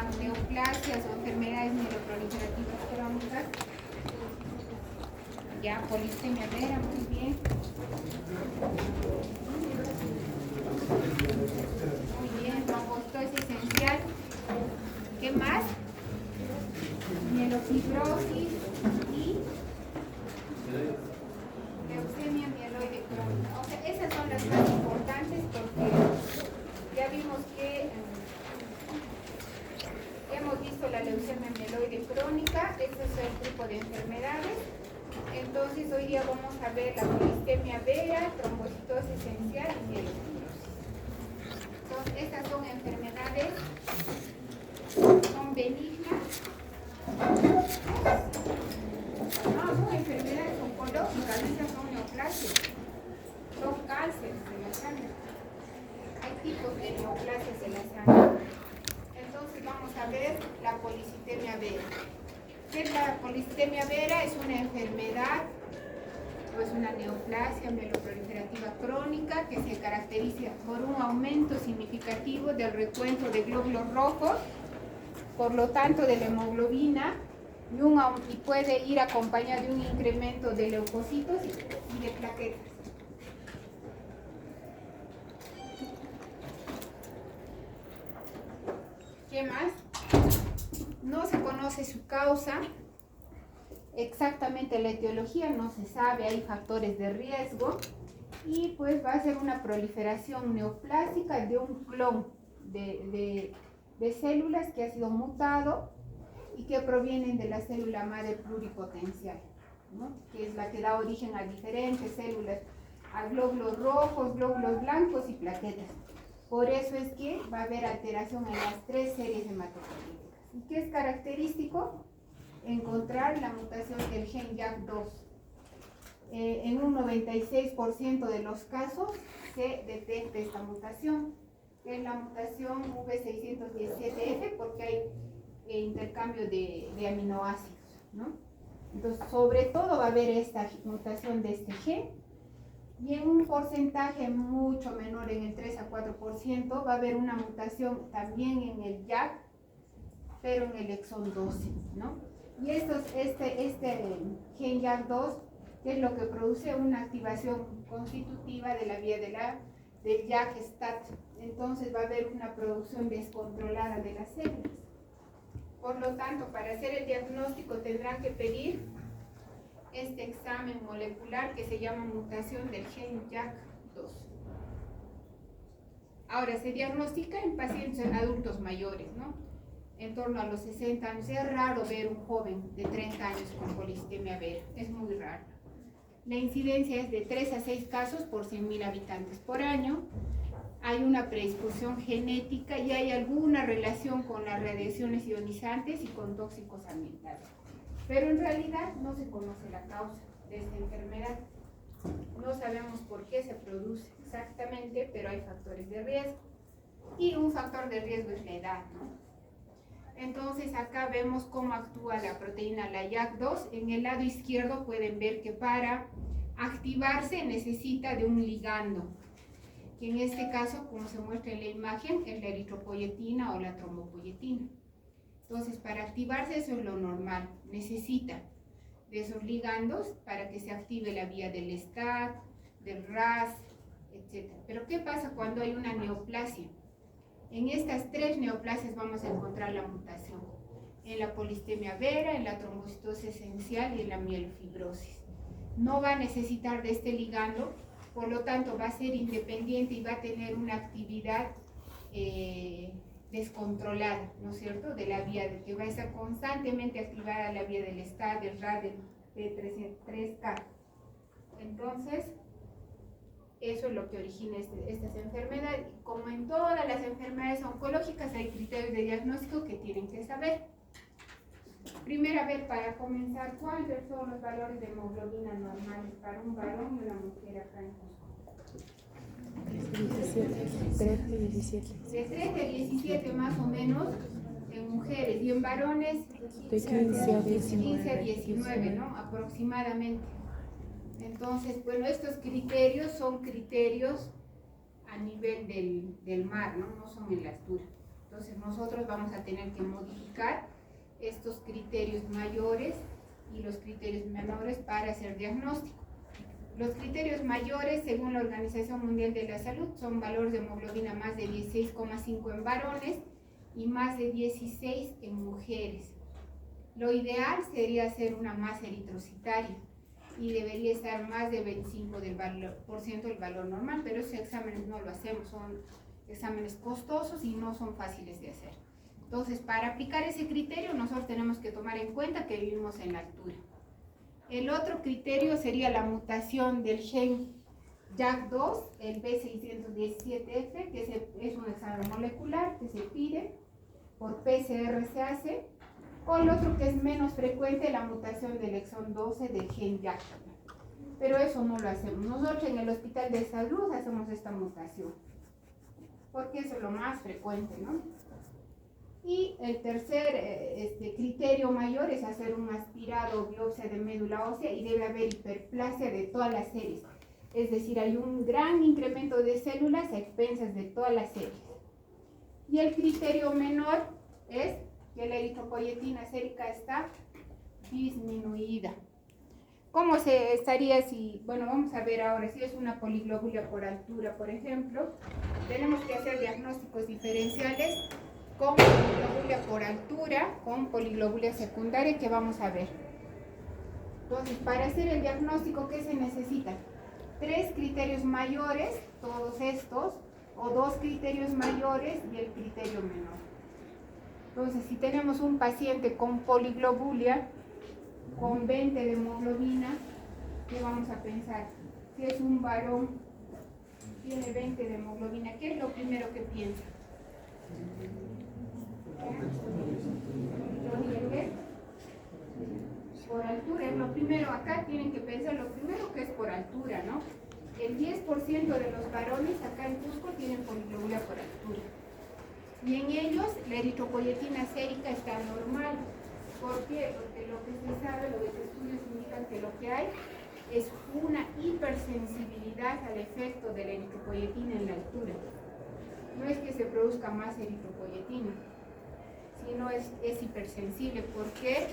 llaman neoplasias o enfermedades mieloproliferativas crónicas. Ya, polistemia vera, muy bien. Muy bien, trombocitosis esencial. ¿Qué más? Mielofibrosis y leucemia mieloide crónica. O sea, esas son las más importantes porque ya vimos que hemos visto la leucemia mieloide crónica, ese es el tipo de enfermedades. Entonces hoy día vamos a ver la polistemia vera, trombocitosis esencial y mielofibrosis. Entonces, estas son enfermedades, son benignas. No, son enfermedades oncológicas, estas son neoplasias, son cánceres de la sangre. Hay tipos de neoplasias de la sangre. Entonces vamos a ver la polistemia vera. ¿Qué es la polistemia vera? Es una enfermedad o es una neoplasia mieloproliferativa crónica que se caracteriza por un aumento significativo del recuento de glóbulos rojos, por lo tanto de la hemoglobina, y puede ir acompañado de un incremento de leucocitos y de plaquetas. ¿Qué más? No se conoce su causa, exactamente la etiología no se sabe, hay factores de riesgo y pues va a ser una proliferación neoplásica de un clon de células que ha sido mutado y que provienen de la célula madre pluripotencial, ¿no? Que es la que da origen a diferentes células, a glóbulos rojos, glóbulos blancos y plaquetas. Por eso es que va a haber alteración en las tres series hematopoyéticas. ¿Y qué es característico? Encontrar la mutación del gen JAK2. En un 96% de los casos se detecta esta mutación, que es la mutación V617F, porque hay intercambio de aminoácidos, ¿no? Entonces, sobre todo va a haber esta mutación de este gen, y en un porcentaje mucho menor, en el 3 a 4%, va a haber una mutación también en el JAK, pero en el exón 12, ¿no? Y este gen JAK2, que es lo que produce una activación constitutiva de la vía del JAK-STAT. Entonces va a haber una producción descontrolada de las células. Por lo tanto, para hacer el diagnóstico tendrán que pedir este examen molecular que se llama mutación del gen JAK2. Ahora, se diagnostica en pacientes adultos mayores, ¿no? En torno a los 60 años. Es raro ver un joven de 30 años con polistemia vera, es muy raro. La incidencia es de 3 a 6 casos por 100.000 habitantes por año. Hay una predisposición genética y hay alguna relación con las radiaciones ionizantes y con tóxicos ambientales. Pero en realidad no se conoce la causa de esta enfermedad. No sabemos por qué se produce exactamente, pero hay factores de riesgo. Y un factor de riesgo es la edad, ¿no? Entonces acá vemos cómo actúa la proteína, la JAK2. En el lado izquierdo pueden ver que para activarse necesita de un ligando, que en este caso, como se muestra en la imagen, es la eritropoyetina o la trombopoyetina. Entonces, para activarse eso es lo normal, necesita de esos ligandos para que se active la vía del STAT, del RAS, etc. Pero ¿qué pasa cuando hay una neoplasia? En estas tres neoplasias vamos a encontrar la mutación, en la polistemia vera, en la trombocitosis esencial y en la mielofibrosis. No va a necesitar de este ligando, por lo tanto va a ser independiente y va a tener una actividad descontrolada, ¿no es cierto?, de la vía, que va a estar constantemente activada la vía del STAT, del RAS, del P3K. Entonces, eso es lo que origina estas enfermedades. Como en todas las enfermedades oncológicas hay criterios de diagnóstico que tienen que saber. Primero, a ver, para comenzar, ¿cuáles son los valores de hemoglobina normales para un varón y una mujer acá en Cusco? 13 a 17 más o menos en mujeres, y en varones de 15 a 19, ¿no? Aproximadamente. Entonces, bueno, estos criterios son criterios a nivel del mar, ¿no? No son en la altura. Entonces nosotros vamos a tener que modificar estos criterios mayores y los criterios menores para hacer diagnóstico. Los criterios mayores, según la Organización Mundial de la Salud, son valores de hemoglobina más de 16,5 en varones y más de 16 en mujeres. Lo ideal sería hacer una masa eritrocitaria y debería estar más de 25% del valor normal, pero esos exámenes no lo hacemos, son exámenes costosos y no son fáciles de hacer. Entonces, para aplicar ese criterio, nosotros tenemos que tomar en cuenta que vivimos en la altura. El otro criterio sería la mutación del gen JAK2, el B617F, que es un examen molecular que se pide, por PCR se hace, o el otro que es menos frecuente, la mutación del exón 12 del gen JAK. Pero eso no lo hacemos. Nosotros en el Hospital de Salud hacemos esta mutación, porque eso es lo más frecuente, ¿no? Y el tercer criterio mayor es hacer un aspirado biopsia de médula ósea y debe haber hiperplasia de todas las series. Es decir, hay un gran incremento de células a expensas de todas las series. Y el criterio menor es que la eritropoyetina sérica está disminuida. ¿Cómo se estaría si, bueno, vamos a ver ahora, si es una poliglobulia por altura, por ejemplo, tenemos que hacer diagnósticos diferenciales con poliglobulia por altura, con poliglobulia secundaria, que vamos a ver. Entonces, para hacer el diagnóstico, ¿qué se necesita? 3 criterios mayores, todos estos, o 2 criterios mayores y el criterio menor. Entonces, si tenemos un paciente con poliglobulia, con 20 de hemoglobina, ¿qué vamos a pensar? Si es un varón, tiene 20 de hemoglobina, ¿qué es lo primero que piensa? Por altura, es lo primero, acá tienen que pensar lo primero que es por altura, ¿no? El 10% de los varones acá en Cusco tienen poliglobulia por altura. Y en ellos la eritropoyetina sérica está normal. ¿Por qué? Porque lo que se sabe, los estudios indican que lo que hay es una hipersensibilidad al efecto de la eritropoyetina en la altura. No es que se produzca más eritropoyetina, sino es hipersensible. ¿Por qué?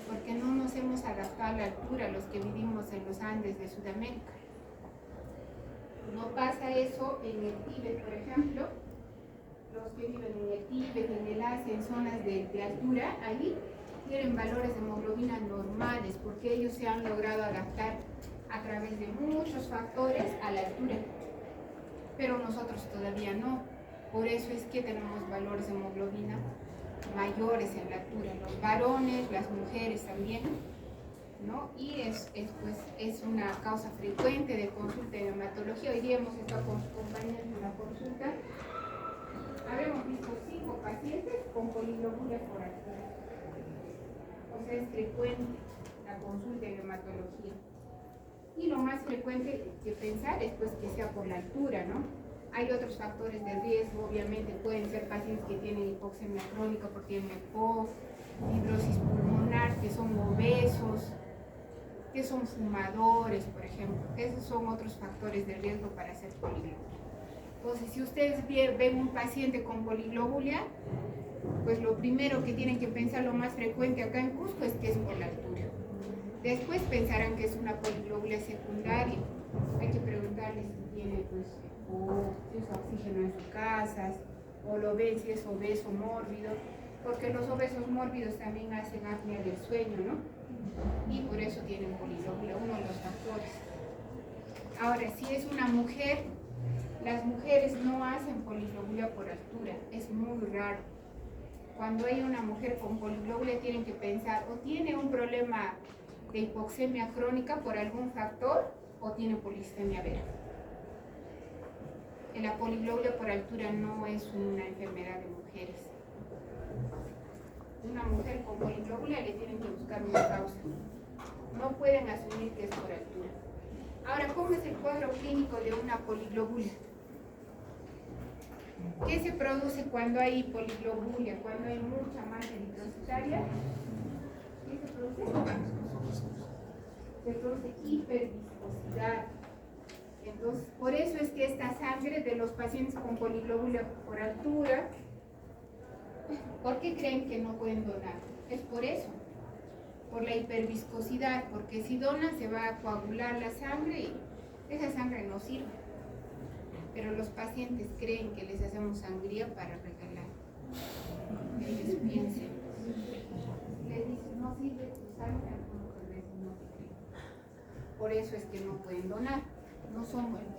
Porque no nos hemos adaptado a la altura los que vivimos en los Andes de Sudamérica. No pasa eso en el Tíbet, por ejemplo. Los que viven en el Tíbet, en el Asia, en zonas de altura, ahí tienen valores de hemoglobina normales, porque ellos se han logrado adaptar a través de muchos factores a la altura. Pero nosotros todavía no. Por eso es que tenemos valores de hemoglobina mayores en la altura, los varones, las mujeres también, ¿no? Y es una causa frecuente de consulta de hematología. Hoy día hemos estado con sus compañeros en la consulta. Habíamos visto 5 pacientes con poliglobulia por altura. O sea, es frecuente la consulta de hematología. Y lo más frecuente que pensar es pues que sea por la altura, ¿no? Hay otros factores de riesgo, obviamente pueden ser pacientes que tienen hipoxemia crónica porque tienen EPOC, fibrosis pulmonar, que son obesos, que son fumadores, por ejemplo. Esos son otros factores de riesgo para hacer poliglobulia. Entonces, si ustedes ven un paciente con poliglobulia, pues lo primero que tienen que pensar, lo más frecuente acá en Cusco, es que es por la altura. Después pensarán que es una poliglobulia secundaria. Hay que preguntarles si tiene o si usa oxígeno en sus casas, o lo ven si es obeso mórbido, porque los obesos mórbidos también hacen apnea del sueño, ¿no? Y por eso tienen poliglobulia, uno de los factores. Ahora, si es una mujer, las mujeres no hacen poliglobulia por altura, es muy raro. Cuando hay una mujer con poliglobulia tienen que pensar o tiene un problema de hipoxemia crónica por algún factor o tiene polistemia vera. La poliglobulia por altura no es una enfermedad de mujeres. Una mujer con poliglobulia le tienen que buscar una causa. No pueden asumir que es por altura. Ahora, ¿cómo es el cuadro clínico de una poliglobulia? ¿Qué se produce cuando hay poliglobulia? Cuando hay mucha masa eritrocitaria, ¿qué se produce? Se produce hiperviscosidad. Entonces, por eso es que esta sangre de los pacientes con poliglobulia por altura ¿Por qué creen que no pueden donar? Es por eso, por la hiperviscosidad, porque si donan se va a coagular la sangre y esa sangre no sirve. Pero los pacientes creen que les hacemos sangría para regalar. Ellos piensen. Les dicen, no sirve tu sangre, algunos veces no te creen. Por eso es que no pueden donar. No son buenos.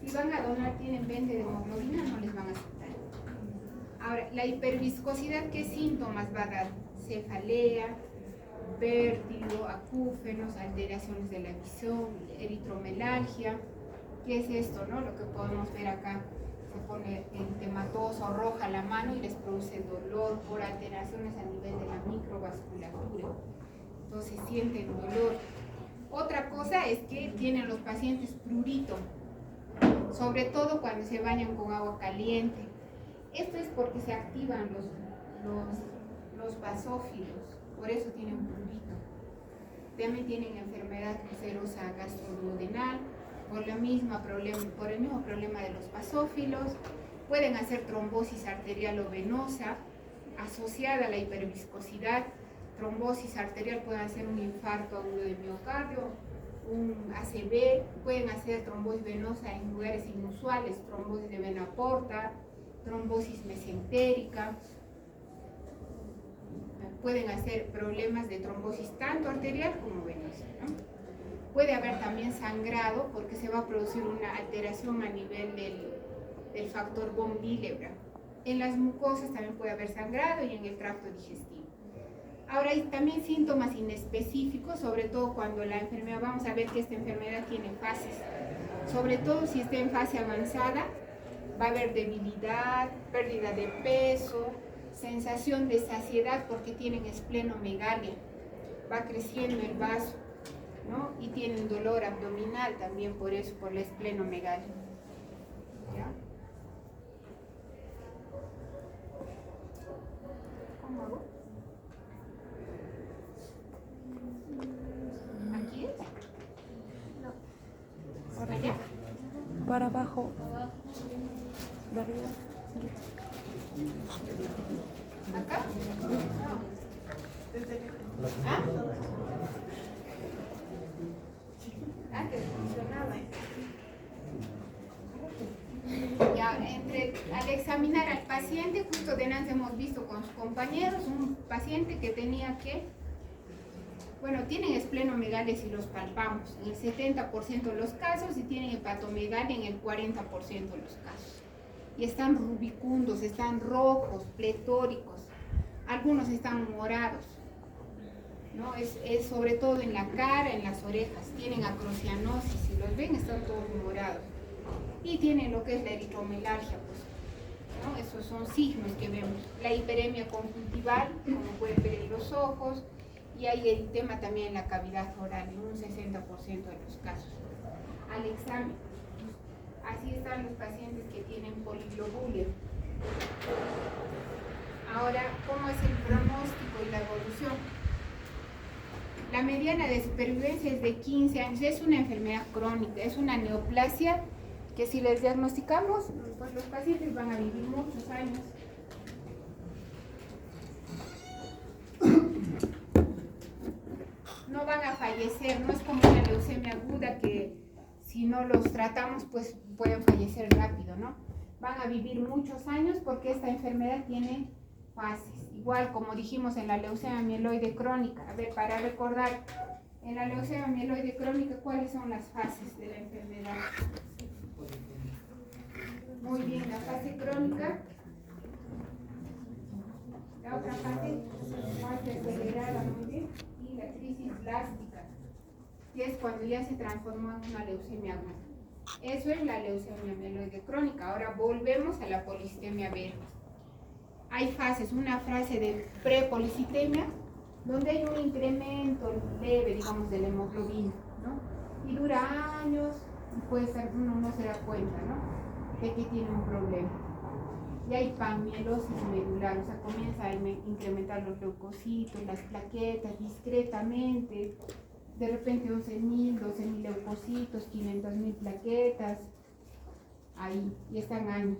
Si van a donar, tienen 20 de hemoglobina, no les van a aceptar. Ahora, la hiperviscosidad, ¿qué síntomas va a dar? Cefalea, vértigo, acúfenos, alteraciones de la visión, eritromelalgia. ¿Qué es esto, no? Lo que podemos ver acá. Se pone eritematoso, roja la mano y les produce dolor por alteraciones a nivel de la microvasculatura. Entonces sienten dolor. Otra cosa es que tienen los pacientes prurito, sobre todo cuando se bañan con agua caliente. Esto es porque se activan los basófilos, por eso tienen prurito. También tienen enfermedad ulcerosa gastroduodenal, por el mismo problema de los basófilos. Pueden hacer trombosis arterial o venosa asociada a la hiperviscosidad. Trombosis arterial puede hacer un infarto agudo de miocardio, un ACV, pueden hacer trombosis venosa en lugares inusuales, trombosis de vena porta, trombosis mesentérica. Pueden hacer problemas de trombosis tanto arterial como venosa, ¿no? Puede haber también sangrado porque se va a producir una alteración a nivel del factor von Willebrand. En las mucosas también puede haber sangrado y en el tracto digestivo. Ahora hay también síntomas inespecíficos, sobre todo cuando la enfermedad, vamos a ver que esta enfermedad tiene fases. Sobre todo si está en fase avanzada, va a haber debilidad, pérdida de peso, sensación de saciedad porque tienen esplenomegalia, va creciendo el vaso, ¿no? Y tienen dolor abdominal también por eso, por la esplenomegalia. ¿Ya? ¿Cómo hago? ¿Aquí es? No. ¿Por allá? Para abajo. De arriba. ¿Acá? ¿Ah? Antes funcionaba. Ya, al examinar al paciente, justo delante hemos visto con sus compañeros, un paciente que tenía tienen esplenomegalia si los palpamos, en el 70% de los casos, y tienen hepatomegalia en el 40% de los casos. Y están rubicundos, están rojos, pletóricos, algunos están morados, ¿no? Es sobre todo en la cara, en las orejas, tienen acrocianosis, si los ven están todos morados. Y tienen lo que es la eritromelalgia, pues, ¿no? Esos son signos que vemos. La hiperemia conjuntival, como pueden ver en los ojos, y hay eritema también en la cavidad oral, en un 60% de los casos. Al examen, así están los pacientes que tienen poliglobulia. Ahora, ¿cómo es el pronóstico y la evolución? La mediana de supervivencia es de 15 años, es una enfermedad crónica, es una neoplasia que si les diagnosticamos, pues los pacientes van a vivir muchos años. No van a fallecer, no es como una leucemia aguda que si no los tratamos pues pueden fallecer rápido, ¿no? Van a vivir muchos años porque esta enfermedad tiene fases, igual como dijimos en la leucemia mieloide crónica. A ver, para recordar, en la leucemia mieloide crónica, ¿cuáles son las fases de la enfermedad? Muy bien, la fase crónica. La otra fase acelerada, muy bien. Y la crisis blástica, que es cuando ya se transformó en una leucemia aguda. Eso es la leucemia mieloide crónica. Ahora volvemos a la polistemia vera. Hay fases, una fase de prepolicitemia, donde hay un incremento leve, digamos, de la hemoglobina, ¿no? Y dura años, y puede ser, uno no se da cuenta, ¿no?, de que tiene un problema. Y hay panmielosis medular, o sea, comienza a incrementar los leucocitos, las plaquetas discretamente, de repente 11.000, 12.000 leucocitos, 500.000 plaquetas, ahí, y están años.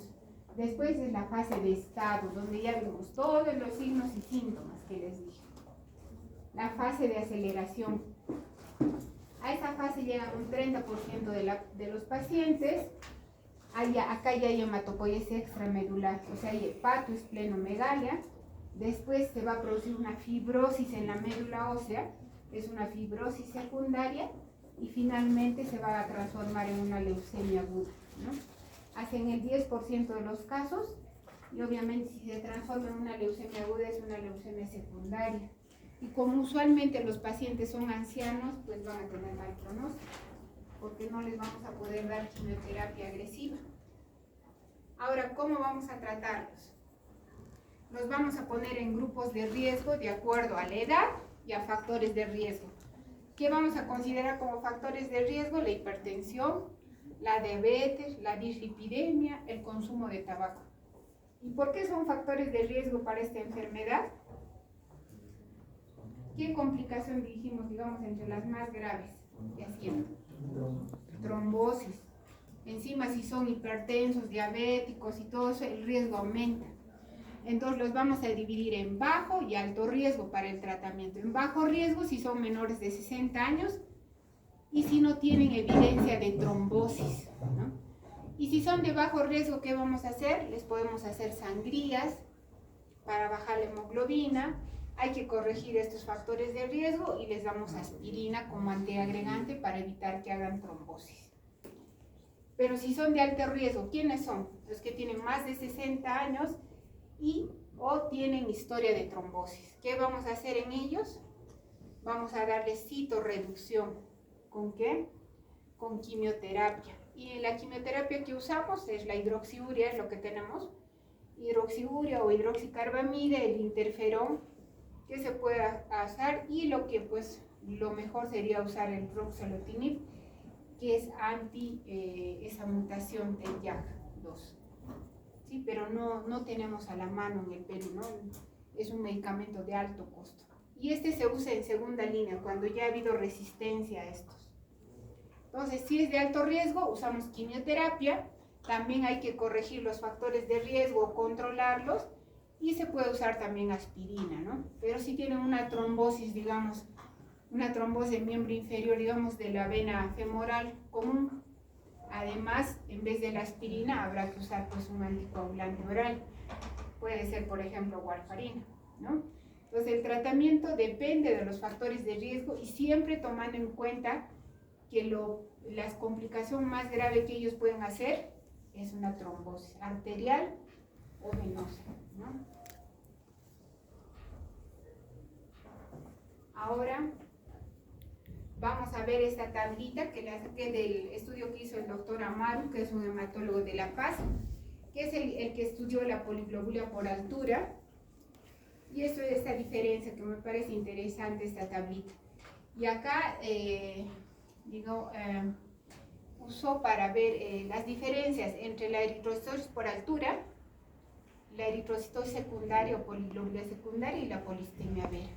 Después es la fase de estado, donde ya vimos todos los signos y síntomas que les dije. La fase de aceleración. A esa fase llegan un 30% de los pacientes. Acá ya hay hematopoiesis extramedular, o sea, hay hepatoesplenomegalia. Después se va a producir una fibrosis en la médula ósea, es una fibrosis secundaria, y finalmente se va a transformar en una leucemia aguda, ¿no? Hacen el 10% de los casos, y obviamente si se transforma en una leucemia aguda es una leucemia secundaria. Y como usualmente los pacientes son ancianos, pues van a tener mal pronóstico, porque no les vamos a poder dar quimioterapia agresiva. Ahora, ¿cómo vamos a tratarlos? Los vamos a poner en grupos de riesgo de acuerdo a la edad y a factores de riesgo. ¿Qué vamos a considerar como factores de riesgo? La hipertensión, la diabetes, la dislipidemia, el consumo de tabaco. ¿Y por qué son factores de riesgo para esta enfermedad? ¿Qué complicación dijimos, digamos, entre las más graves? Y haciendo trombosis. Encima, si son hipertensos, diabéticos y todo eso, el riesgo aumenta. Entonces los vamos a dividir en bajo y alto riesgo para el tratamiento. En bajo riesgo si son menores de 60 años y si no tienen evidencia de trombosis, ¿no? Y si son de bajo riesgo, ¿qué vamos a hacer? Les podemos hacer sangrías para bajar la hemoglobina. Hay que corregir estos factores de riesgo y les damos aspirina como antiagregante para evitar que hagan trombosis. Pero si son de alto riesgo, ¿quiénes son? Los que tienen más de 60 años o tienen historia de trombosis. ¿Qué vamos a hacer en ellos? Vamos a darles citorreducción. ¿Con qué? Con quimioterapia. Y la quimioterapia que usamos es la hidroxiurea, es lo que tenemos. Hidroxiurea o hidroxicarbamida, el interferón, que se puede usar, y lo mejor sería usar el ruxolitinib, que es anti esa mutación del JAK2. Sí, pero no tenemos a la mano en el Perú, ¿no? Es un medicamento de alto costo. Y este se usa en segunda línea, cuando ya ha habido resistencia a estos. Entonces, si es de alto riesgo, usamos quimioterapia. También hay que corregir los factores de riesgo o controlarlos. Y se puede usar también aspirina, ¿no? Pero si tienen una trombosis, digamos, una trombosis en miembro inferior, digamos, de la vena femoral común, además, en vez de la aspirina, habrá que usar pues un anticoagulante oral. Puede ser, por ejemplo, warfarina, ¿no? Entonces, el tratamiento depende de los factores de riesgo y siempre tomando en cuenta que la complicación más grave que ellos pueden hacer es una trombosis arterial o venosa, ¿no? Ahora vamos a ver esta tablita que la saqué del estudio que hizo el doctor Amaru, que es un hematólogo de La Paz, que es el que estudió la poliglobulia por altura. Y eso es esta diferencia que me parece interesante, esta tablita. Y acá, usó para ver las diferencias entre la eritrocitosis por altura, la eritrocitosis secundaria o poliglobulia secundaria y la polistemia vera.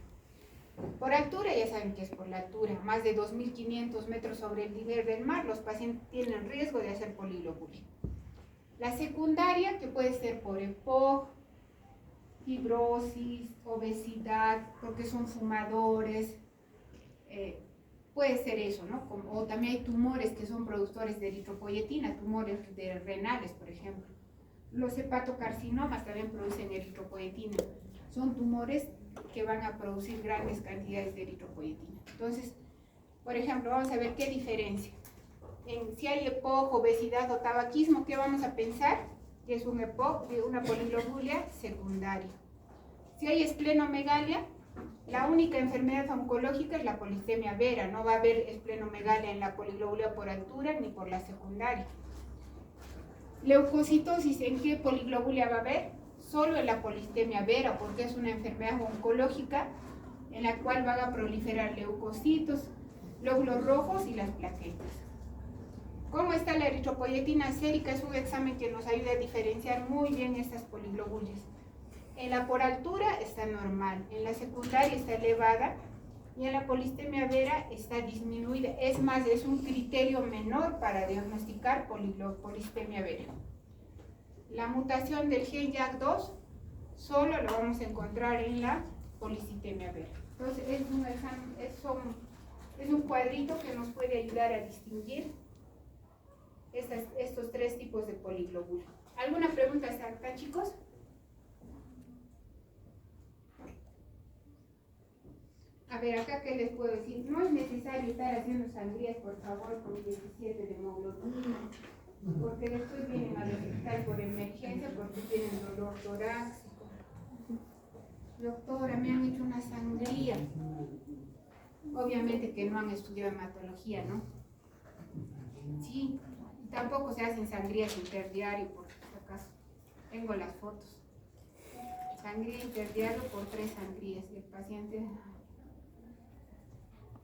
Por altura, ya saben que es por la altura, más de 2.500 metros sobre el nivel del mar, los pacientes tienen riesgo de hacer poliglobulia. La secundaria, que puede ser por EPOC, fibrosis, obesidad, porque son fumadores, puede ser eso, ¿no? O también hay tumores que son productores de eritropoyetina, tumores renales, por ejemplo. Los hepatocarcinomas también producen eritropoyetina. Son tumores que van a producir grandes cantidades de eritropoyetina. Entonces, por ejemplo, vamos a ver qué diferencia. Si hay EPOC, obesidad o tabaquismo, ¿qué vamos a pensar? Que es un EPOC de una poliglobulia secundaria. Si hay esplenomegalia, la única enfermedad oncológica es la polistemia vera. No va a haber esplenomegalia en la poliglobulia por altura ni por la secundaria. Leucocitosis, ¿en qué poliglobulia va a haber? Solo en la polistemia vera, porque es una enfermedad oncológica en la cual van a proliferar leucocitos, glóbulos rojos y las plaquetas. ¿Cómo está la eritropoyetina sérica? Es un examen que nos ayuda a diferenciar muy bien estas poliglobulias. En la por altura está normal, en la secundaria está elevada y en la polistemia vera está disminuida. Es más, es un criterio menor para diagnosticar polistemia vera. La mutación del gen JAK2 solo lo vamos a encontrar en la policitemia vera. Entonces es un cuadrito que nos puede ayudar a distinguir estos tres tipos de poliglobula. ¿Alguna pregunta hasta acá, chicos? A ver, acá qué les puedo decir. No es necesario estar haciendo sangrías, por favor, con 17 de hemoglobina, porque después vienen a detectar por emergencia porque tienen dolor torácico. Doctora, me han hecho una sangría. Obviamente que no han estudiado hematología, ¿no? Sí, tampoco se hacen sangrías interdiario, por si acaso. Tengo las fotos. Sangría interdiario por 3 sangrías. El paciente...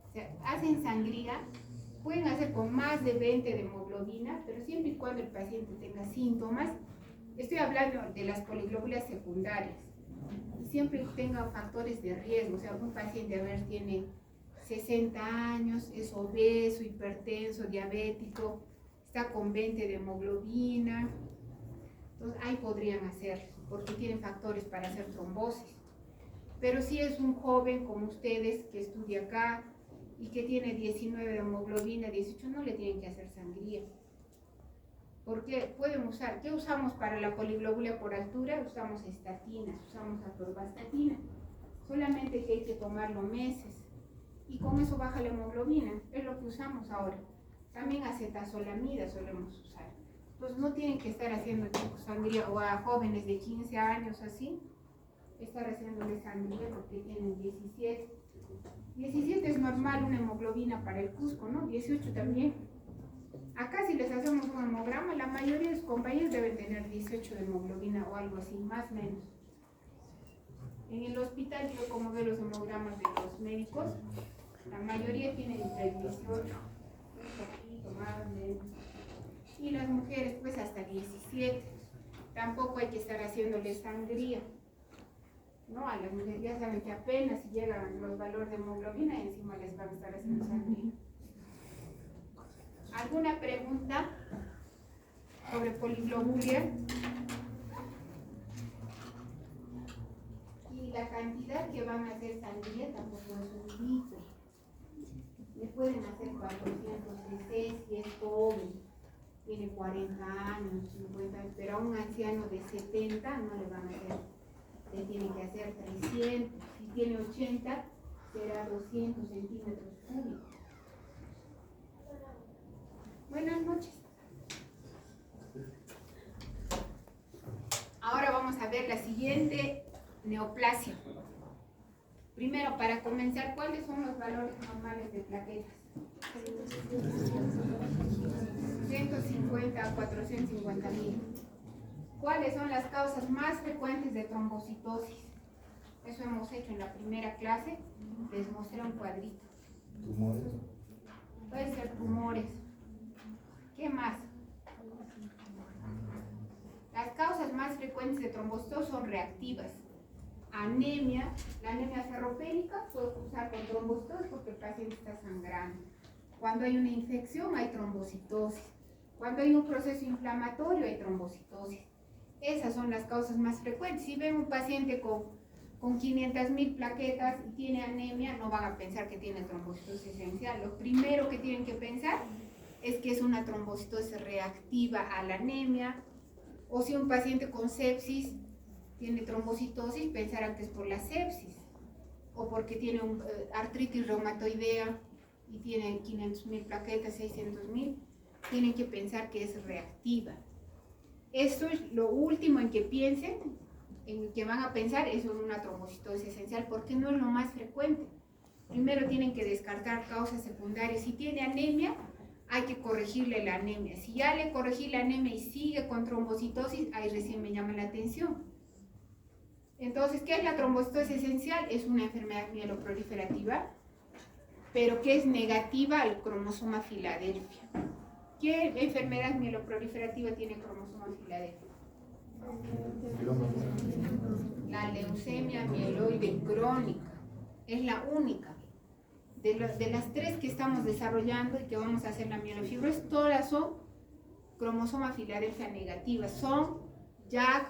O sea, hacen sangría, pueden hacer con más de 20 de hemoglobina, pero siempre y cuando el paciente tenga síntomas. Estoy hablando de las poliglóbulas secundarias. Siempre tenga factores de riesgo. O sea, un paciente, a ver, tiene 60 años, es obeso, hipertenso, diabético, está con 20 de hemoglobina. Entonces, ahí podrían hacerlo, porque tienen factores para hacer trombosis. Pero si es un joven como ustedes que estudia acá y que tiene 19 de hemoglobina, 18, no le tienen que hacer sangría. Porque pueden usar, ¿qué usamos para la poliglobula por altura? Usamos estatinas, usamos atorvastatina. Solamente que hay que tomarlo meses. Y con eso baja la hemoglobina, es lo que usamos ahora. También acetazolamida solemos usar. Pues no tienen que estar haciendo tipo sangría, o a jóvenes de 15 años así, estar haciéndole sangría porque tienen 17. 17 es normal una hemoglobina para el Cusco, ¿no? 18 también. Acá si les hacemos un hemograma, la mayoría de sus compañeros deben tener 18 de hemoglobina o algo así, más o menos. En el hospital, yo como veo los hemogramas de los médicos, la mayoría tienen entre 18, un poquito más menos. Y las mujeres pues hasta 17. Tampoco hay que estar haciéndole sangría. No, a las mujeres ya saben que apenas si llegan los valores de hemoglobina, encima les van a estar haciendo sangría. ¿Alguna pregunta sobre poliglobulia? Y la cantidad que van a hacer sangría tampoco es un mito. Le pueden hacer 400 cc si es joven, tiene 40 años, 50 años, pero a un anciano de 70 no le van a hacer, le tienen que hacer 300, si tiene 80 será 200 centímetros cúbicos. Buenas noches. Ahora vamos a ver la siguiente neoplasia. Primero, para comenzar, ¿cuáles son los valores normales de plaquetas? 150 a 450.000. ¿Cuáles son las causas más frecuentes de trombocitosis? Eso hemos hecho en la primera clase. Les mostré un cuadrito. ¿Tumores? Pueden ser tumores. ¿Qué más? Las causas más frecuentes de trombocitosis son reactivas. Anemia, la anemia ferropénica puede cursar con trombocitosis porque el paciente está sangrando. Cuando hay una infección hay trombocitosis. Cuando hay un proceso inflamatorio hay trombocitosis. Esas son las causas más frecuentes. Si ven un paciente con 500.000 plaquetas y tiene anemia, no van a pensar que tiene trombocitosis esencial. Lo primero que tienen que pensar es que es una trombocitosis reactiva a la anemia. O si un paciente con sepsis tiene trombocitosis, pensarán que es por la sepsis, o porque tiene artritis reumatoidea y tiene 500.000 plaquetas, 600.000, tienen que pensar que es reactiva. Esto es lo último en que piensen, en que van a pensar, es en una trombocitosis esencial, porque no es lo más frecuente. Primero tienen que descartar causas secundarias. Si tiene anemia, hay que corregirle la anemia. Si ya le corregí la anemia y sigue con trombocitosis, ahí recién me llama la atención. Entonces, ¿qué es la trombocitosis esencial? Es una enfermedad mieloproliferativa, pero que es negativa al cromosoma Filadelfia. ¿Qué enfermedad mieloproliferativa tiene cromosoma Filadelfia? La leucemia mieloide crónica. Es la única. De las 3 que estamos desarrollando y que vamos a hacer la mielofibrosis, todas son cromosoma Filadelfia negativas. Son YAG,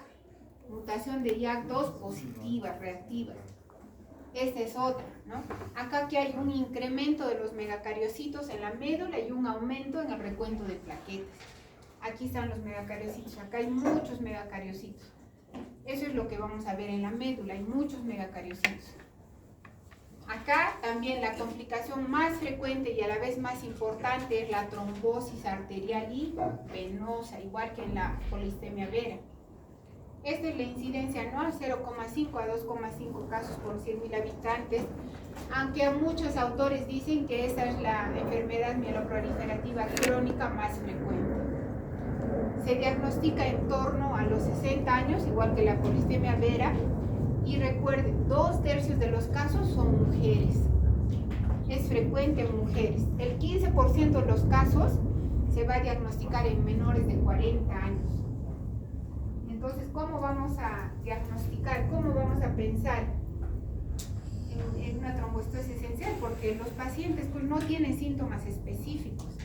mutación de YAG2 positivas, reactivas. Esta es otra, ¿no? Acá aquí hay un incremento de los megacariocitos en la médula y un aumento en el recuento de plaquetas. Aquí están los megacariocitos, acá hay muchos megacariocitos. Eso es lo que vamos a ver en la médula, hay muchos megacariocitos. Acá también la complicación más frecuente y a la vez más importante es la trombosis arterial y venosa, igual que en la polistemia vera. Esta es la incidencia anual, 0,5 a 2,5 casos por 100.000 habitantes, aunque a muchos autores dicen que esta es la enfermedad mieloproliferativa crónica más frecuente. Se diagnostica en torno a los 60 años, igual que la polistemia vera, y recuerden, 2/3 de los casos son mujeres. Es frecuente en mujeres. El 15% de los casos se va a diagnosticar en menores de 40 años. Entonces, ¿cómo vamos a diagnosticar? ¿Cómo vamos a pensar en una trombocitosis esencial? Porque los pacientes pues, no tienen síntomas específicos.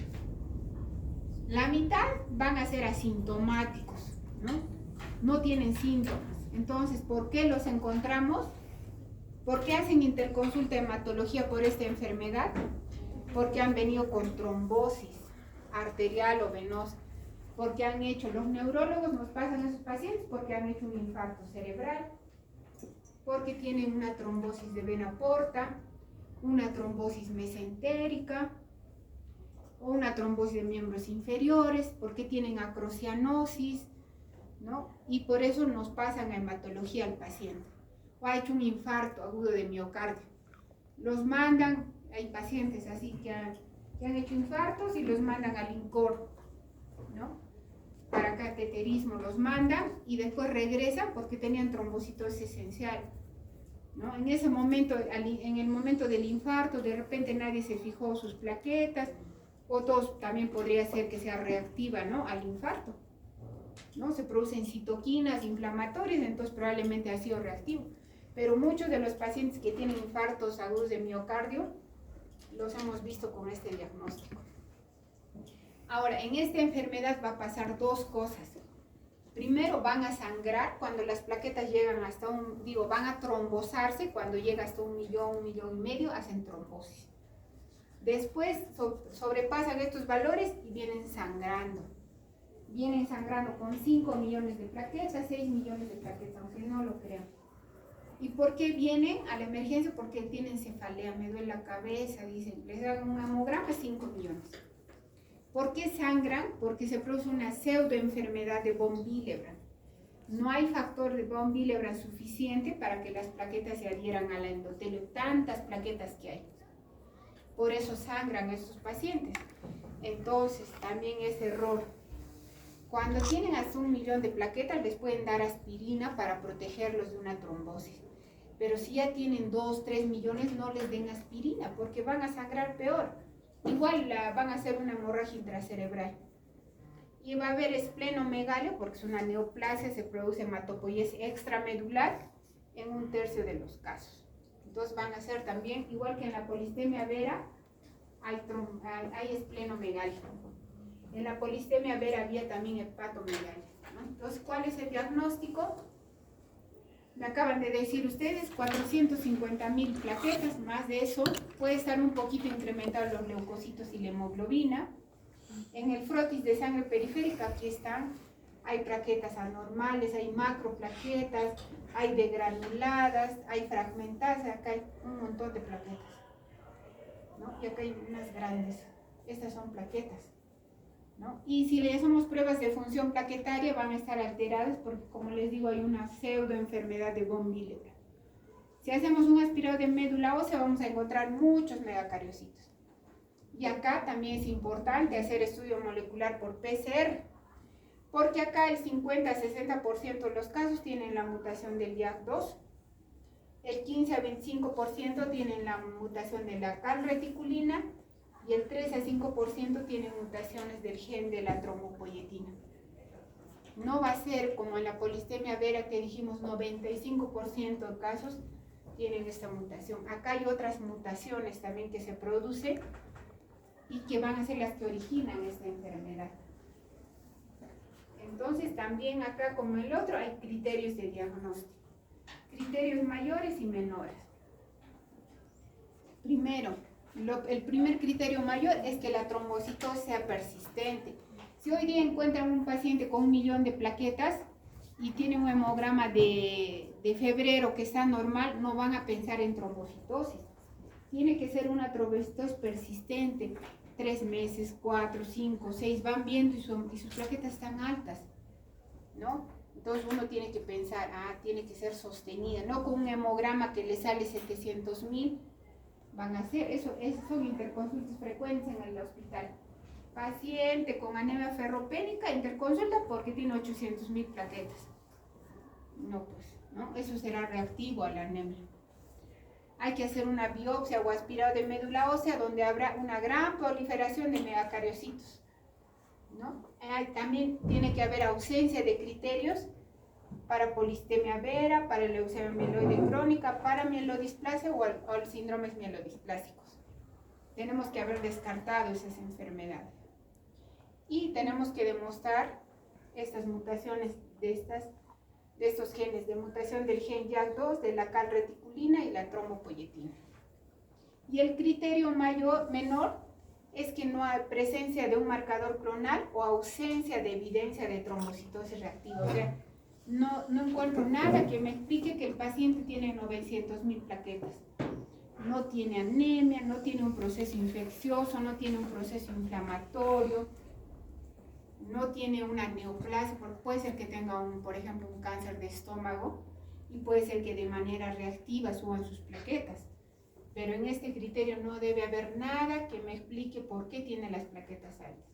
La mitad van a ser asintomáticos, ¿no? No tienen síntomas. Entonces, ¿por qué los encontramos? ¿Por qué hacen interconsulta de hematología por esta enfermedad? Porque han venido con trombosis arterial o venosa. Porque han hecho, los neurólogos nos pasan a esos pacientes porque han hecho un infarto cerebral, porque tienen una trombosis de vena porta, una trombosis mesentérica, o una trombosis de miembros inferiores, porque tienen acrocianosis, ¿no? Y por eso nos pasan a hematología al paciente. O ha hecho un infarto agudo de miocardio. Los mandan, hay pacientes así que han hecho infartos y los mandan al INCOR, ¿no? Para cateterismo los mandan y después regresan porque tenían trombocitosis esencial, ¿no? En ese momento, en el momento del infarto, de repente nadie se fijó sus plaquetas, o todos también podría ser que sea reactiva, ¿no? Al infarto, ¿no? Se producen citoquinas inflamatorias, entonces probablemente ha sido reactivo. Pero muchos de los pacientes que tienen infartos agudos de miocardio los hemos visto con este diagnóstico. Ahora, en esta enfermedad va a pasar dos cosas. Primero, van a sangrar cuando las plaquetas llegan hasta van a trombosarse cuando llega hasta 1 millón, 1,5 millones, hacen trombosis. Después sobrepasan estos valores y vienen sangrando. Vienen sangrando con 5 millones de plaquetas, 6 millones de plaquetas, aunque no lo crean. ¿Y por qué vienen a la emergencia? Porque tienen cefalea, me duele la cabeza, dicen, les dan un hemograma, 5 millones. ¿Por qué sangran? Porque se produce una pseudoenfermedad de von Willebrand. No hay factor de von Willebrand suficiente para que las plaquetas se adhieran al endotelio, tantas plaquetas que hay. Por eso sangran estos pacientes. Entonces, también es error. Cuando tienen hasta 1 millón de plaquetas, les pueden dar aspirina para protegerlos de una trombosis. Pero si ya tienen 2, 3 millones, no les den aspirina, porque van a sangrar peor. Igual van a hacer una hemorragia intracerebral. Y va a haber esplenomegalia, porque es una neoplasia, se produce hematopoiesis extramedular en 1/3 de los casos. Entonces van a ser también, igual que en la polistemia vera, hay esplenomegalia. En la polistemia vera había también hepatomegalia, ¿no? Entonces, ¿cuál es el diagnóstico? Me acaban de decir ustedes, 450.000 plaquetas, más de eso, puede estar un poquito incrementado los leucocitos y la hemoglobina. En el frotis de sangre periférica, aquí están, hay plaquetas anormales, hay macroplaquetas, hay degranuladas, hay fragmentadas, acá hay un montón de plaquetas, ¿no? Y acá hay unas grandes, estas son plaquetas, ¿no? Y si le hacemos pruebas de función plaquetaria van a estar alteradas porque, como les digo, hay una pseudoenfermedad de von Willebrand. Si hacemos un aspirado de médula ósea vamos a encontrar muchos megacariocitos. Y acá también es importante hacer estudio molecular por PCR, porque acá el 50-60% de los casos tienen la mutación del YAG2, el 15-25% tienen la mutación de la calreticulina, y el 3-5% tienen mutaciones del gen de la trombopoyetina. No va a ser como en la polistemia vera que dijimos 95% de casos tienen esta mutación. Acá hay otras mutaciones también que se producen y que van a ser las que originan esta enfermedad. Entonces también acá como el otro hay criterios de diagnóstico, criterios mayores y menores. Primero, el primer criterio mayor es que la trombocitosis sea persistente. Si hoy día encuentran un paciente con 1 millón de plaquetas y tiene un hemograma de febrero que está normal, no van a pensar en trombocitosis. Tiene que ser una trombocitosis persistente, 3 meses, 4, 5, 6, van viendo y sus plaquetas están altas, ¿no? Entonces uno tiene que pensar, tiene que ser sostenida, no con un hemograma que le sale 700.000, van a hacer, eso son interconsultas frecuentes en el hospital. Paciente con anemia ferropénica, interconsulta porque tiene 800.000 plaquetas. No, pues, ¿no? Eso será reactivo a la anemia. Hay que hacer una biopsia o aspirado de médula ósea donde habrá una gran proliferación de megacariocitos, ¿no? También tiene que haber ausencia de criterios para polistemia vera, para leucemia mieloide crónica, para mielodisplasia o síndromes mielodisplásicos. Tenemos que haber descartado esas enfermedades. Y tenemos que demostrar estas mutaciones de estos genes, de mutación del gen JAK2, de la calreticulina y la trombopoyetina. Y el criterio menor es que no hay presencia de un marcador clonal o ausencia de evidencia de trombocitosis reactiva. O sea, no encuentro nada que me explique que el paciente tiene 900.000 plaquetas. No tiene anemia, no tiene un proceso infeccioso, no tiene un proceso inflamatorio, no tiene una neoplasia, porque puede ser que tenga, por ejemplo, un cáncer de estómago y puede ser que de manera reactiva suban sus plaquetas. Pero en este criterio no debe haber nada que me explique por qué tiene las plaquetas altas.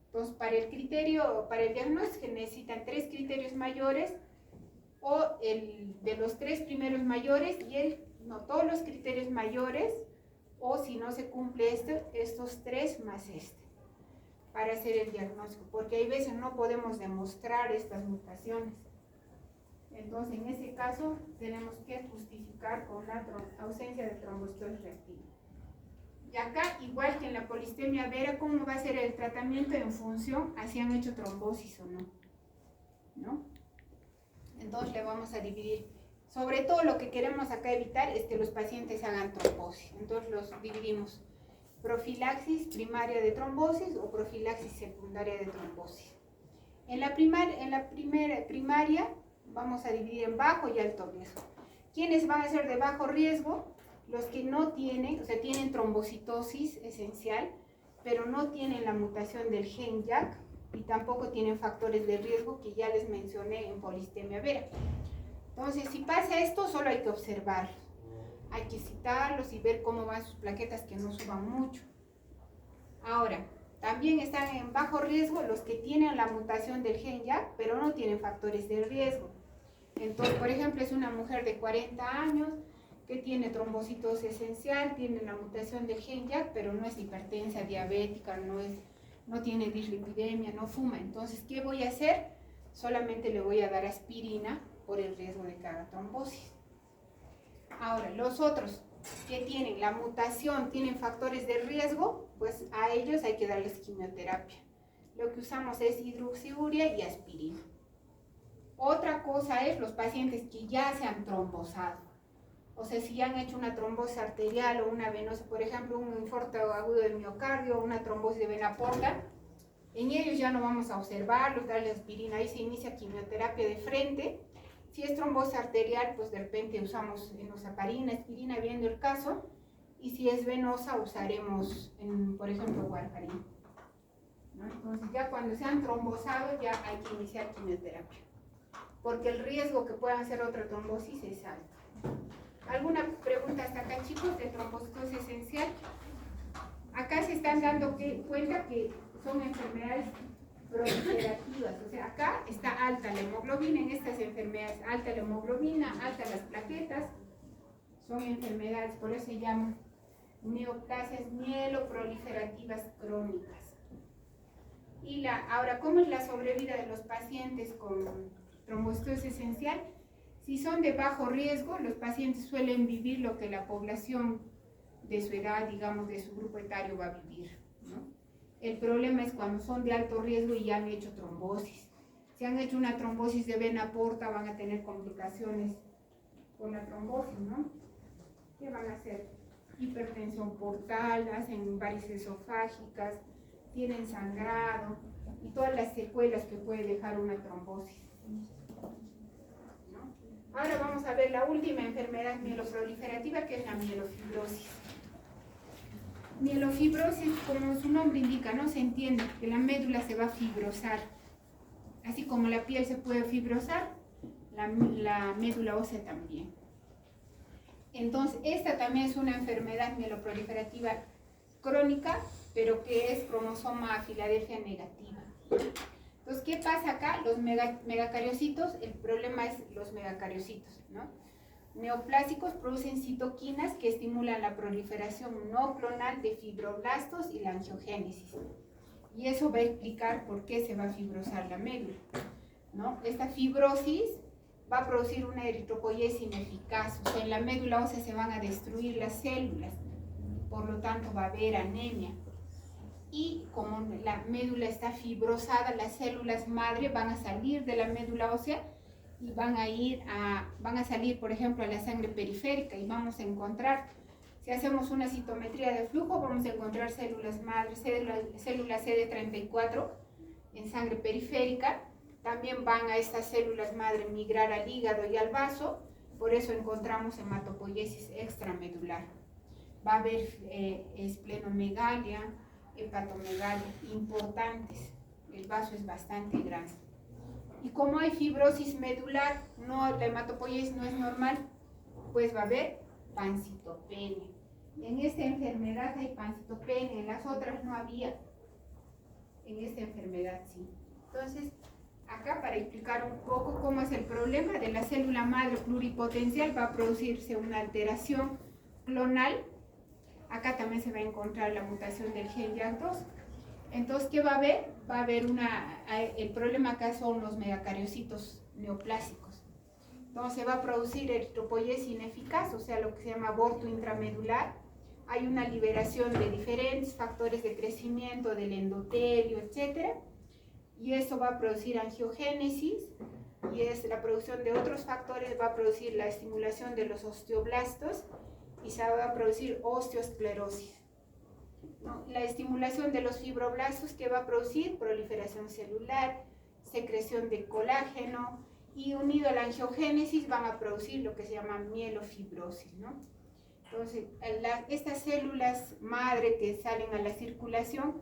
Entonces, para el diagnóstico necesitan 3 criterios mayores o de los 3 primeros mayores y todos los criterios mayores, o si no se cumple estos 3 más para hacer el diagnóstico, porque hay veces no podemos demostrar estas mutaciones. Entonces, en ese caso, tenemos que justificar con la ausencia de trombocitosis reactiva. Y acá, igual que en la polistemia vera, ¿cómo va a ser el tratamiento en función a si han hecho trombosis o no? Entonces, le vamos a dividir. Sobre todo, lo que queremos acá evitar es que los pacientes hagan trombosis. Entonces, los dividimos. Profilaxis primaria de trombosis o profilaxis secundaria de trombosis. En la primaria vamos a dividir en bajo y alto riesgo. ¿Quiénes van a ser de bajo riesgo? Los que no tienen, o sea, tienen trombocitosis esencial, pero no tienen la mutación del gen JAK y tampoco tienen factores de riesgo que ya les mencioné en polistemia vera. Entonces, si pasa esto, solo hay que observarlos. Hay que citarlos y ver cómo van sus plaquetas, que no suban mucho. Ahora, también están en bajo riesgo los que tienen la mutación del gen JAK, pero no tienen factores de riesgo. Entonces, por ejemplo, es una mujer de 40 años que tiene trombocitosis esencial, tiene la mutación del gen JAK, pero no es hipertensa, diabética, no tiene dislipidemia, no fuma. Entonces, ¿qué voy a hacer? Solamente le voy a dar aspirina por el riesgo de que haga trombosis. Ahora, los otros que tienen la mutación, tienen factores de riesgo, pues a ellos hay que darles quimioterapia. Lo que usamos es hidroxiurea y aspirina. Otra cosa es los pacientes que ya se han trombosado. O sea, si ya han hecho una trombosis arterial o una venosa, por ejemplo, un infarto agudo del miocardio o una trombosis de vena porta, en ellos ya no vamos a observarlos, darle aspirina, ahí se inicia quimioterapia de frente. Si es trombosis arterial, pues de repente usamos enoxaparina, aspirina, viendo el caso, y si es venosa usaremos, por ejemplo, warfarina. ¿No? Entonces ya cuando se han trombosado ya hay que iniciar quimioterapia, porque el riesgo que puedan hacer otra trombosis es alto. ¿Alguna pregunta hasta acá, chicos, de trombocitosis esencial? Acá se están dando cuenta que son enfermedades proliferativas, o sea, acá está alta la hemoglobina, en estas enfermedades, alta la hemoglobina, alta las plaquetas, son enfermedades, por eso se llaman neoplasias mieloproliferativas crónicas. Y ahora, ¿cómo es la sobrevida de los pacientes con trombocitosis esencial? Si son de bajo riesgo, los pacientes suelen vivir lo que la población de su edad, digamos, de su grupo etario va a vivir, ¿no? El problema es cuando son de alto riesgo y ya han hecho trombosis. Si han hecho una trombosis de vena porta, van a tener complicaciones con la trombosis, ¿no? ¿Qué van a hacer? Hipertensión portal, hacen varices esofágicas, tienen sangrado y todas las secuelas que puede dejar una trombosis, ¿no? Ahora vamos a ver la última enfermedad mieloproliferativa, que es la mielofibrosis. Mielofibrosis, como su nombre indica, ¿no? Se entiende que la médula se va a fibrosar. Así como la piel se puede fibrosar, la médula ósea también. Entonces, esta también es una enfermedad mieloproliferativa crónica, pero que es cromosoma Filadelfia negativa. Entonces, ¿qué pasa acá? Los megacariocitos, el problema es los megacariocitos, ¿no? Neoplásicos producen citoquinas que estimulan la proliferación no clonal de fibroblastos y la angiogénesis. Y eso va a explicar por qué se va a fibrosar la médula, ¿no? Esta fibrosis va a producir una eritropoiesis ineficaz, o sea, en la médula ósea se van a destruir las células, por lo tanto va a haber anemia. Y como la médula está fibrosada, las células madre van a salir de la médula ósea y van a salir, por ejemplo, a la sangre periférica y vamos a encontrar, si hacemos una citometría de flujo, vamos a encontrar células madre, células CD34 en sangre periférica. También van a estas células madre migrar al hígado y al vaso, por eso encontramos hematopoiesis extramedular. Va a haber esplenomegalia, hepatomegalia, importantes. El vaso es bastante grande. Y como hay fibrosis medular, la hematopoiesis no es normal, pues va a haber pancitopenia. En esta enfermedad hay pancitopenia, en las otras no había. En esta enfermedad sí. Entonces, acá para explicar un poco cómo es el problema de la célula madre pluripotencial, va a producirse una alteración clonal. Acá también se va a encontrar la mutación del gen YAC2. Entonces, ¿qué va a haber? Va a haber el problema acá son los megacariocitos neoplásicos. Entonces, se va a producir eritropoiesis ineficaz, o sea, lo que se llama aborto intramedular. Hay una liberación de diferentes factores de crecimiento del endotelio, etc. Y eso va a producir angiogénesis, y la producción de otros factores va a producir la estimulación de los osteoblastos y se va a producir osteoesclerosis, ¿no? La estimulación de los fibroblastos que va a producir proliferación celular, secreción de colágeno, y unido a la angiogénesis van a producir lo que se llama mielofibrosis, ¿no? Entonces, estas células madre que salen a la circulación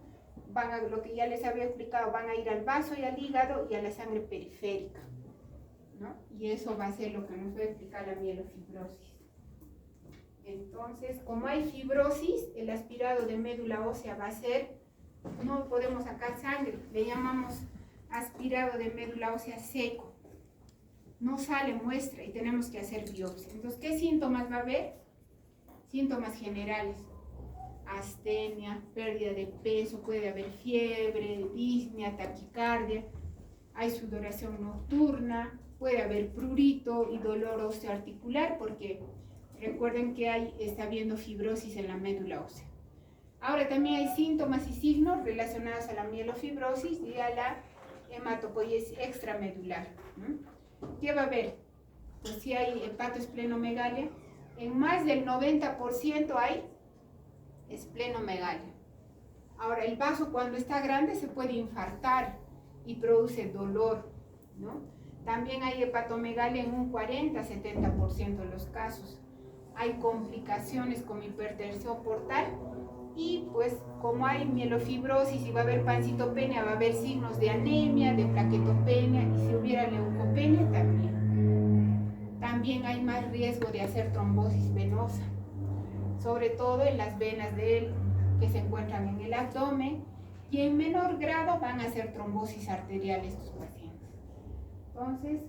lo que ya les había explicado, van a ir al vaso y al hígado y a la sangre periférica, ¿no? Y eso va a ser lo que nos va a explicar la mielofibrosis. Entonces, como hay fibrosis, el aspirado de médula ósea va a ser, no podemos sacar sangre, le llamamos aspirado de médula ósea seco. No sale muestra y tenemos que hacer biopsia. Entonces, ¿qué síntomas va a haber? Síntomas generales: astenia, pérdida de peso, puede haber fiebre, disnea, taquicardia, hay sudoración nocturna, puede haber prurito y dolor osteoarticular, porque recuerden que está habiendo fibrosis en la médula ósea. Ahora también hay síntomas y signos relacionados a la mielofibrosis y a la hematopoiesis extramedular. ¿Qué va a haber? Pues si hay hepatoesplenomegalia, en más del 90% hay esplenomegalia. Ahora, el vaso cuando está grande se puede infartar y produce dolor, ¿no? También hay hepatomegalia en un 40-70% de los casos. Hay complicaciones como hipertensión portal y pues como hay mielofibrosis y va a haber pancitopenia, va a haber signos de anemia, de plaquetopenia, y si hubiera leucopenia también. También hay más riesgo de hacer trombosis venosa, sobre todo en las venas que se encuentran en el abdomen, y en menor grado van a hacer trombosis arterial estos pacientes. Entonces,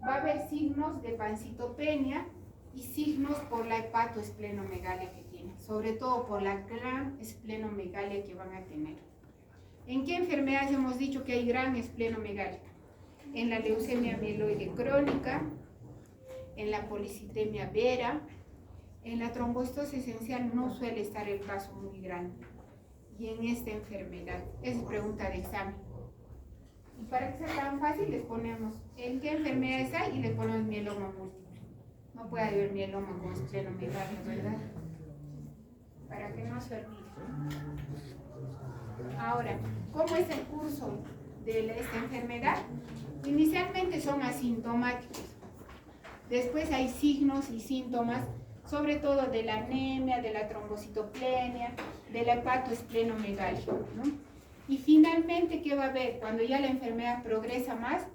va a haber signos de pancitopenia y signos por la hepatoesplenomegalia que tienen, sobre todo por la gran esplenomegalia que van a tener. ¿En qué enfermedades hemos dicho que hay gran esplenomegalia? En la leucemia mieloide crónica, en la policitemia vera, en la trombosis esencial no suele estar el vaso muy grande. Y en esta enfermedad, es pregunta de examen. Y para que sea tan fácil les ponemos en qué enfermedades hay y les ponemos mieloma múltiple. No puede haber mieloma con esplenomegalia, ¿verdad? Para que no se olvide. Ahora, ¿cómo es el curso de esta enfermedad? Inicialmente son asintomáticos. Después hay signos y síntomas, sobre todo de la anemia, de la trombocitopenia, de la hepatoesplenomegalia, ¿no? Y finalmente, ¿qué va a haber? Cuando ya la enfermedad progresa más,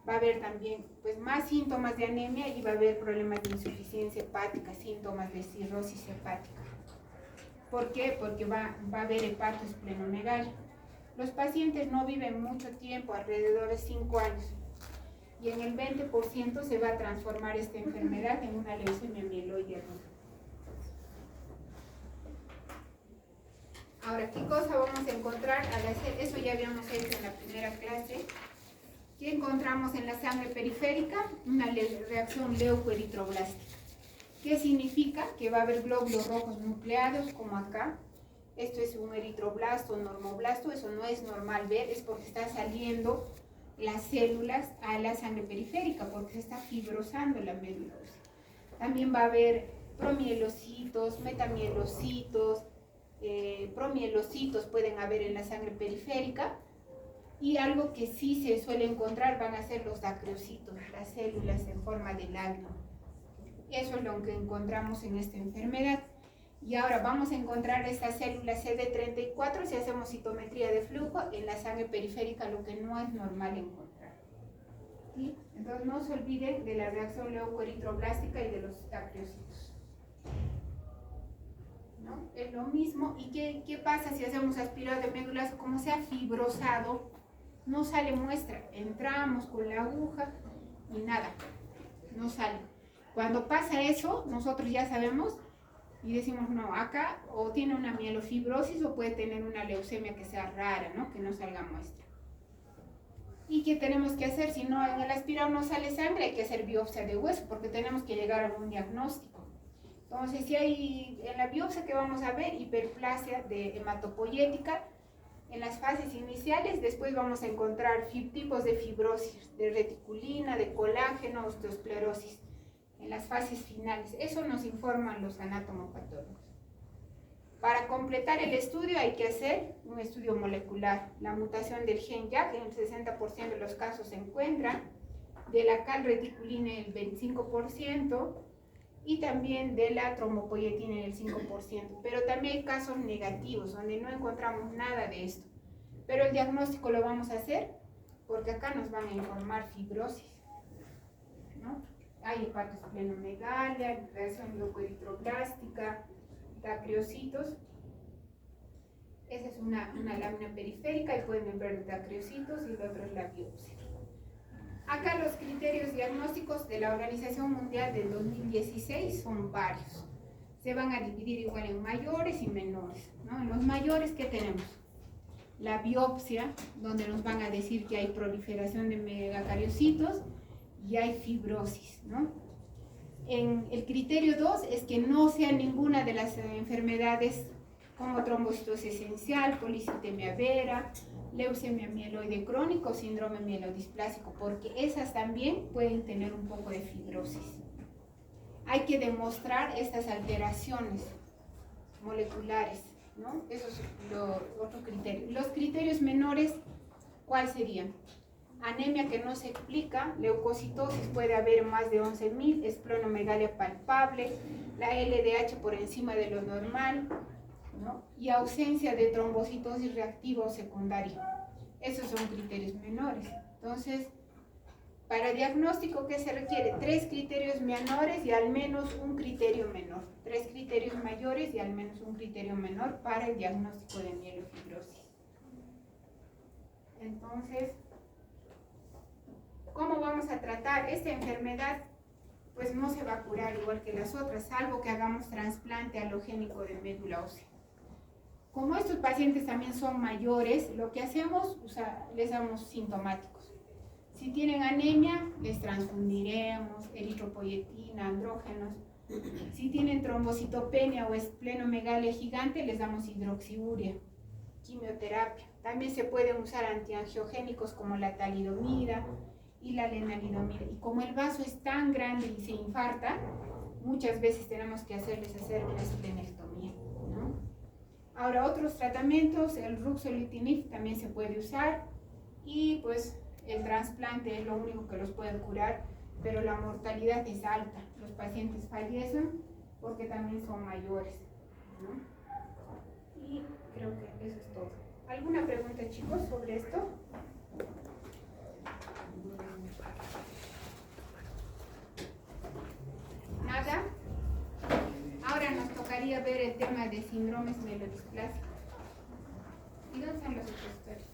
va a haber también pues, más síntomas de anemia y va a haber problemas de insuficiencia hepática, síntomas de cirrosis hepática. ¿Por qué? Porque va a haber hepatoesplenomegalia. Los pacientes no viven mucho tiempo, alrededor de 5 años. Y en el 20% se va a transformar esta enfermedad en una leucemia mieloide aguda. Ahora, ¿qué cosa vamos a encontrar al hacer? Eso ya habíamos hecho en la primera clase. ¿Qué encontramos en la sangre periférica? Una reacción leucoeritroblástica. ¿Qué significa? Que va a haber glóbulos rojos nucleados, como acá. Esto es un eritroblasto, normoblasto. Eso no es normal ver, es porque están saliendo las células a la sangre periférica, porque se está fibrosando la médula ósea. También va a haber promielocitos, metamielocitos, promielocitos pueden haber en la sangre periférica, y algo que sí se suele encontrar van a ser los dacreocitos, las células en forma de lágrima. Eso es lo que encontramos en esta enfermedad. Y ahora vamos a encontrar estas células CD34 si hacemos citometría de flujo en la sangre periférica, lo que no es normal encontrar. ¿Sí? Entonces no se olviden de la reacción leucoeritroblástica y de los dacreocitos. ¿No? Es lo mismo. ¿Y qué pasa si hacemos aspirado de médulas? Como se ha fibrosado, no sale muestra. Entramos con la aguja y nada, no sale. Cuando pasa eso, nosotros ya sabemos y decimos, no, acá o tiene una mielofibrosis o puede tener una leucemia que sea rara, ¿no? Que no salga muestra. ¿Y qué tenemos que hacer? Si no, en el aspirado no sale sangre, hay que hacer biopsia de hueso porque tenemos que llegar a un diagnóstico. Entonces, si hay en la biopsia que vamos a ver hiperplasia de hematopoyética en las fases iniciales, después vamos a encontrar tipos de fibrosis, de reticulina, de colágeno, osteosclerosis en las fases finales. Eso nos informan los anatomopatólogos. Para completar el estudio hay que hacer un estudio molecular. La mutación del gen JAK en el 60% de los casos se encuentra, de la calreticulina en el 25%, y también de la trombopoyetina en el 5%, pero también hay casos negativos donde no encontramos nada de esto, pero el diagnóstico lo vamos a hacer porque acá nos van a informar fibrosis, ¿no? Hay hepatoesplenomegalia, reacción leucoeritroblástica, dacreocitos. Esa es una lámina periférica y pueden ver dacreocitos y el otro es la biopsia. Acá los criterios diagnósticos de la Organización Mundial del 2016 son varios. Se van a dividir igual en mayores y menores, ¿no? En los mayores, ¿qué tenemos? La biopsia, donde nos van a decir que hay proliferación de megacariocitos y hay fibrosis, ¿no? En el criterio 2 es que no sea ninguna de las enfermedades como trombocitosis esencial, policitemia vera, leucemia mieloide crónica o síndrome mielodisplásico, porque esas también pueden tener un poco de fibrosis. Hay que demostrar estas alteraciones moleculares, ¿no? Eso es otro criterio. Los criterios menores, ¿cuáles serían? Anemia que no se explica, leucocitosis puede haber más de 11.000, esplenomegalia palpable, la LDH por encima de lo normal, ¿no? Y ausencia de trombocitosis reactiva o secundaria. Esos son criterios menores. Entonces, para diagnóstico, ¿qué se requiere? 3 criterios menores y al menos un criterio menor. 3 criterios mayores y al menos un criterio menor para el diagnóstico de mielofibrosis. Entonces, ¿cómo vamos a tratar esta enfermedad? Pues no se va a curar igual que las otras, salvo que hagamos trasplante halogénico de médula ósea. Como estos pacientes también son mayores, lo que hacemos, les damos sintomáticos. Si tienen anemia, les transfundiremos eritropoyetina, andrógenos. Si tienen trombocitopenia o esplenomegalia gigante, les damos hidroxiuria, quimioterapia. También se pueden usar antiangiogénicos como la talidomida y la lenalidomida. Y como el vaso es tan grande y se infarta, muchas veces tenemos que hacer una esplenectomía, ¿no? Ahora, otros tratamientos, el ruxolitinib también se puede usar, y pues el trasplante es lo único que los puede curar, pero la mortalidad es alta. Los pacientes fallecen porque también son mayores, ¿no? Y creo que eso es todo. ¿Alguna pregunta, chicos, sobre esto? ¿Nada? Ahora nos tocaría ver el tema de síndromes mielodisplásicos. ¿Y dónde están los expositores?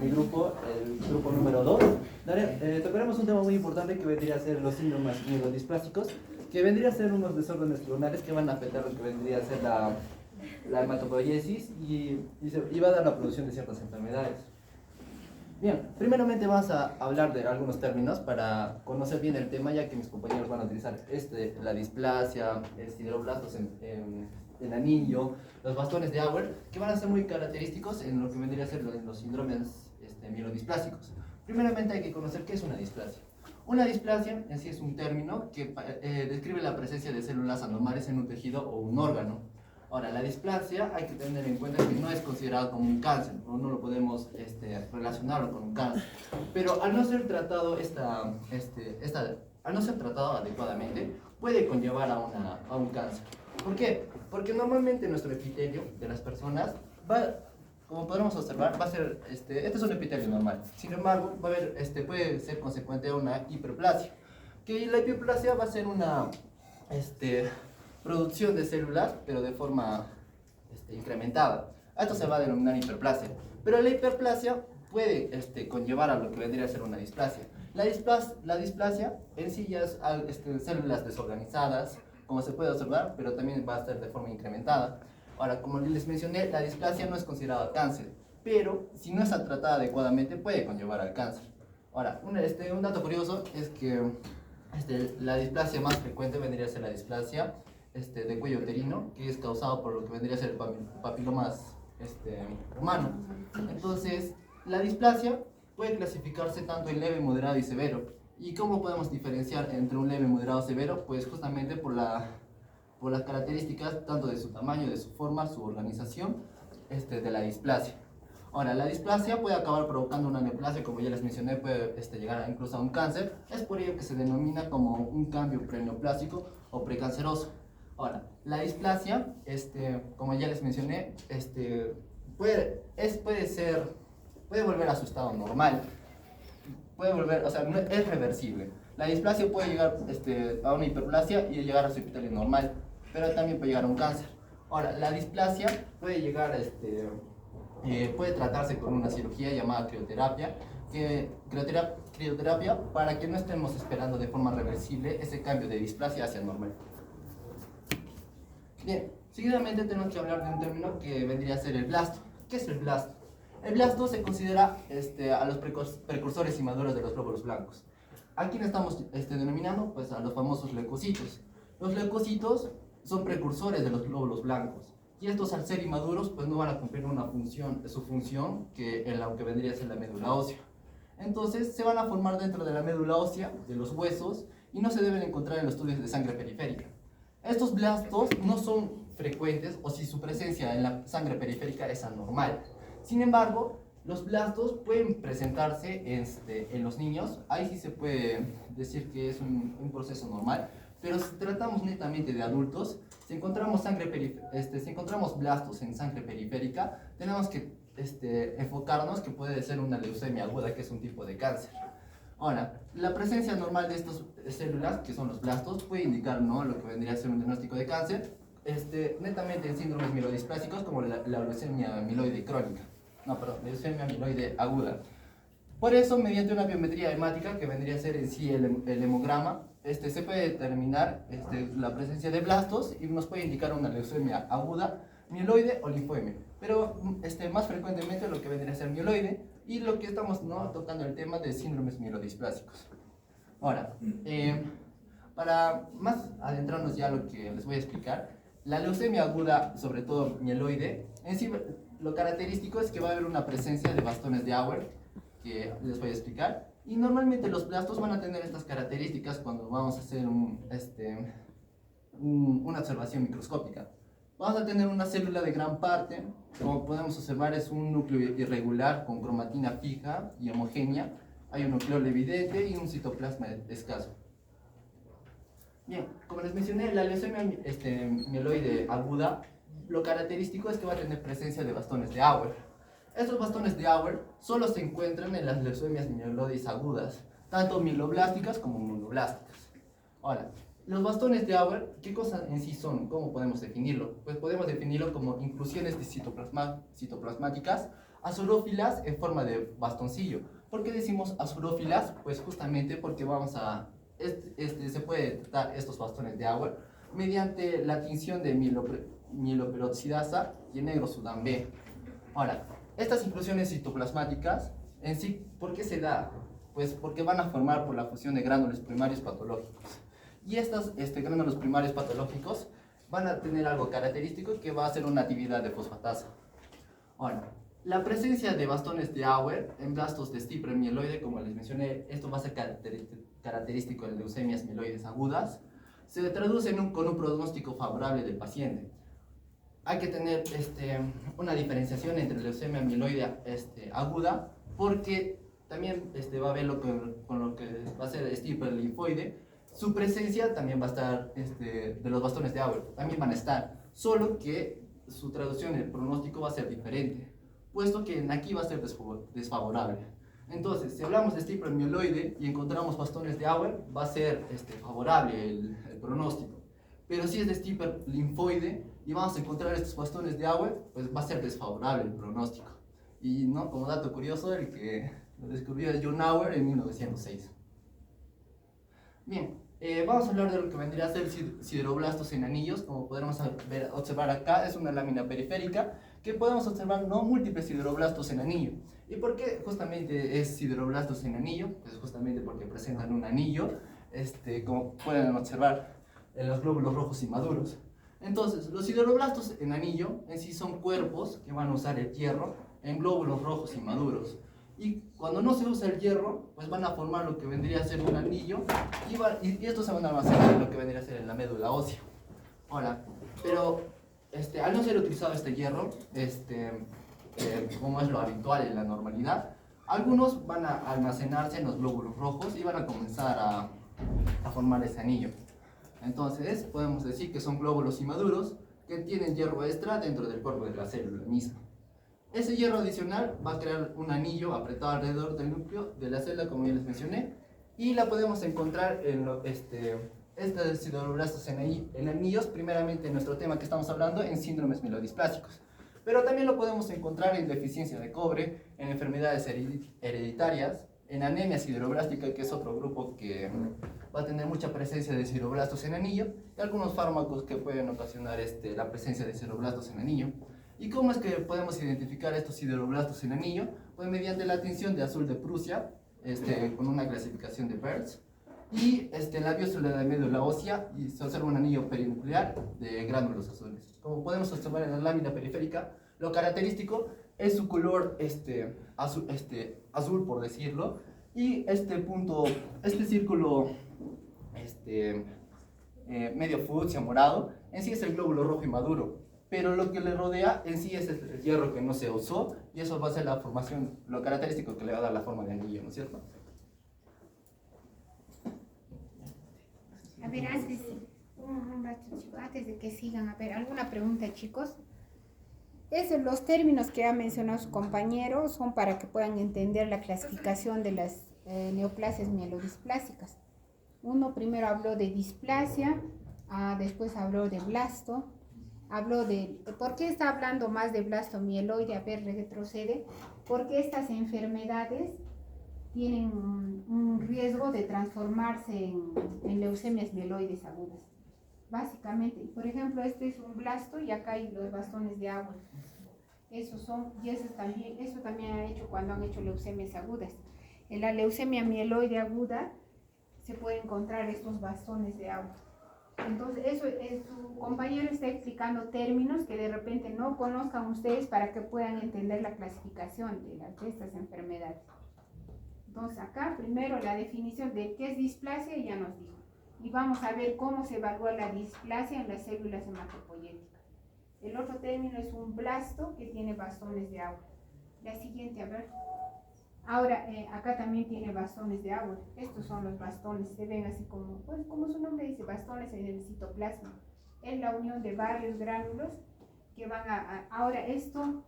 Mi grupo, el grupo número 2, tocaremos un tema muy importante que vendría a ser los síndromes mielodisplásicos, que vendría a ser unos desórdenes clonales que van a afectar lo que vendría a ser la hematopoiesis y va a dar la producción de ciertas enfermedades. Bien, primeramente vamos a hablar de algunos términos para conocer bien el tema, ya que mis compañeros van a utilizar la displasia, sideroblastos en anillo, los bastones de Auer, que van a ser muy característicos en lo que vendría a ser los síndromes mielodisplásicos. Primeramente hay que conocer qué es una displasia. Una displasia en sí es un término que describe la presencia de células anormales en un tejido o un órgano. Ahora, la displasia hay que tener en cuenta que no es considerado como un cáncer, o no lo podemos relacionarlo con un cáncer. Pero al no ser tratado, al no ser tratado adecuadamente, puede conllevar a un cáncer. ¿Por qué? Porque normalmente nuestro epitelio de las personas como podremos observar, va a ser, este es un epitelio normal. Sin embargo, va a haber, puede ser consecuente a una hiperplasia. Que la hiperplasia va a ser una producción de células, pero de forma incrementada. A esto se va a denominar hiperplasia. Pero la hiperplasia puede conllevar a lo que vendría a ser una displasia. La displasia en sí ya es células desorganizadas, como se puede observar, pero también va a ser de forma incrementada. Ahora, como les mencioné, la displasia no es considerada cáncer, pero si no está tratada adecuadamente puede conllevar al cáncer. Ahora, un dato curioso es que la displasia más frecuente vendría a ser la displasia de cuello uterino, que es causado por lo que vendría a ser el papilomas humano. Entonces, la displasia puede clasificarse tanto en leve, moderado y severo. ¿Y cómo podemos diferenciar entre un leve, moderado y severo? Pues justamente por las características tanto de su tamaño, de su forma, su organización de la displasia. Ahora, la displasia puede acabar provocando una neoplasia, como ya les mencioné, puede llegar incluso a un cáncer. Es por ello que se denomina como un cambio preneoplásico o precanceroso. Ahora, la displasia, como ya les mencioné, puede volver a su estado normal. Puede volver, o sea, no, es reversible. La displasia puede llegar a una hiperplasia y llegar a su epitelio normal, pero también puede llegar a un cáncer. Ahora, la displasia puede llegar, puede tratarse con una cirugía llamada crioterapia, crioterapia para que no estemos esperando de forma reversible ese cambio de displasia hacia normal. Bien, seguidamente tenemos que hablar de un término que vendría a ser el blasto. ¿Qué es el blasto? El blasto se considera a los precursores inmaduros de los glóbulos blancos. ¿A quién estamos denominando? Pues a los famosos leucocitos. Los leucocitos son precursores de los glóbulos blancos. Y estos, al ser inmaduros, pues no van a cumplir su función en la que vendría a ser la médula ósea. Entonces, se van a formar dentro de la médula ósea, de los huesos, y no se deben encontrar en los estudios de sangre periférica. Estos blastos no son frecuentes, o si su presencia en la sangre periférica es anormal. Sin embargo, los blastos pueden presentarse en los niños. Ahí sí se puede decir que es un proceso normal. Pero si tratamos netamente de adultos, si encontramos blastos en sangre periférica, tenemos que enfocarnos que puede ser una leucemia aguda, que es un tipo de cáncer. Ahora, la presencia normal de estas células, que son los blastos, puede indicar, ¿no?, lo que vendría a ser un diagnóstico de cáncer, netamente en síndromes mielodisplásicos como la leucemia amiloide crónica. No, perdón, leucemia amiloide aguda. Por eso, mediante una biometría hemática, que vendría a ser en sí el hemograma, se puede determinar la presencia de blastos y nos puede indicar una leucemia aguda, mieloide o linfoemia. Pero más frecuentemente lo que vendría a ser mieloide, y lo que estamos tocando el tema de síndromes mielodisplásicos. Ahora, para más adentrarnos ya a lo que les voy a explicar, la leucemia aguda, sobre todo mieloide, en sí lo característico es que va a haber una presencia de bastones de Auer, que les voy a explicar, y normalmente los blastos van a tener estas características cuando vamos a hacer una observación microscópica. Vamos a tener una célula de gran parte, como podemos observar es un núcleo irregular con cromatina fija y homogénea, hay un nucleolo evidente y un citoplasma escaso. Bien, como les mencioné, la leucemia mieloide aguda, lo característico es que va a tener presencia de bastones de Auer. Estos bastones de Auer solo se encuentran en las leucemias mieloides agudas, tanto mieloblásticas como monoblásticas. Ahora, los bastones de Auer, ¿qué cosa en sí son? ¿Cómo podemos definirlo? Pues podemos definirlo como inclusiones de citoplasmáticas azurófilas en forma de bastoncillo. ¿Por qué decimos azurófilas? Pues justamente porque se puede detectar estos bastones de Auer mediante la tinción de mieloperoxidasa y el negro Sudán B. Ahora, estas inclusiones citoplasmáticas en sí, ¿por qué se da? Pues porque van a formar por la fusión de gránulos primarios patológicos. Y estos gránulos primarios patológicos van a tener algo característico que va a ser una actividad de fosfatasa. Ahora, la presencia de bastones de Auer en blastos de Stiper mieloide, como les mencioné, esto va a ser característico en leucemias mieloides agudas, se traduce con un pronóstico favorable del paciente. Hay que tener una diferenciación entre leucemia mieloide aguda, porque también va a verlo con lo que va a ser Stiper linfoide. Su presencia también va a estar, de los bastones de Auer, también van a estar, solo que su traducción, el pronóstico va a ser diferente, puesto que aquí va a ser desfavorable. Entonces, si hablamos de Stiper mieloide y encontramos bastones de Auer, va a ser favorable el pronóstico. Pero si es de Stiper linfoide y vamos a encontrar estos bastones de Auer, pues va a ser desfavorable el pronóstico. Y no, como dato curioso, el que lo descubrió es John Auer en 1906. Bien, vamos a hablar de lo que vendría a ser sideroblastos en anillos. Como podremos observar acá, es una lámina periférica que podemos observar múltiples sideroblastos en anillo. ¿Y por qué justamente es sideroblastos en anillo? Pues justamente porque presentan un anillo, como pueden observar en los glóbulos rojos inmaduros. Entonces, los sideroblastos en anillo en sí son cuerpos que van a usar el hierro en glóbulos rojos inmaduros. Y cuando no se usa el hierro, pues van a formar lo que vendría a ser un anillo y estos se van a almacenar en lo que vendría a ser en la médula ósea. Ahora, pero al no ser utilizado este hierro, como es lo habitual en la normalidad, algunos van a almacenarse en los glóbulos rojos y van a comenzar a formar ese anillo. Entonces, podemos decir que son glóbulos inmaduros que tienen hierro extra dentro del cuerpo de la célula misma. Ese hierro adicional va a crear un anillo apretado alrededor del núcleo de la célula, como ya les mencioné, y la podemos encontrar en estos sideroblastos en anillos, primeramente en nuestro tema que estamos hablando, en síndromes mielodisplásicos. Pero también lo podemos encontrar en deficiencia de cobre, en enfermedades hereditarias, en anemia sideroblástica, que es otro grupo que va a tener mucha presencia de sideroblastos en anillo, y algunos fármacos que pueden ocasionar la presencia de sideroblastos en anillo. ¿Y cómo es que podemos identificar estos sideroblastos en anillo? Pues mediante la tinción de azul de Prusia, con una clasificación de Pearls, y la biopsia de médula ósea, y se observa un anillo perinuclear de gránulos azules. Como podemos observar en la lámina periférica, lo característico es su color azul, por decirlo, y este círculo medio fucsia morado, en sí es el glóbulo rojo inmaduro, pero lo que le rodea en sí es el hierro que no se usó, y eso va a ser la formación, lo característico que le va a dar la forma de anillo, ¿no es cierto? A ver, un rato, chicos, antes de que sigan, a ver, ¿alguna pregunta, chicos? Los términos que ha mencionado su compañero son para que puedan entender la clasificación de las neoplasias mielodisplásicas. Uno primero habló de displasia, después habló de blasto, habló de... ¿Por qué está hablando más de blasto mieloide? A ver, retrocede. Porque estas enfermedades tienen un riesgo de transformarse en leucemias mieloides agudas. Básicamente, por ejemplo, este es un blasto y acá hay los bastones de agua. Eso también ha hecho cuando han hecho leucemias agudas. En la leucemia mieloide aguda se puede encontrar estos bastones de agua. Entonces, eso su compañero está explicando términos que de repente no conozcan ustedes para que puedan entender la clasificación de estas enfermedades. Entonces, acá primero la definición de qué es displasia ya nos dijo. Y vamos a ver cómo se evalúa la displasia en las células hematopoyéticas. El otro término es un blasto que tiene bastones de agua. La siguiente, a ver. Ahora, acá también tiene bastones de agua. Estos son los bastones, se ven así como, pues como su nombre dice, bastones en el citoplasma. Es la unión de varios gránulos que van ahora esto,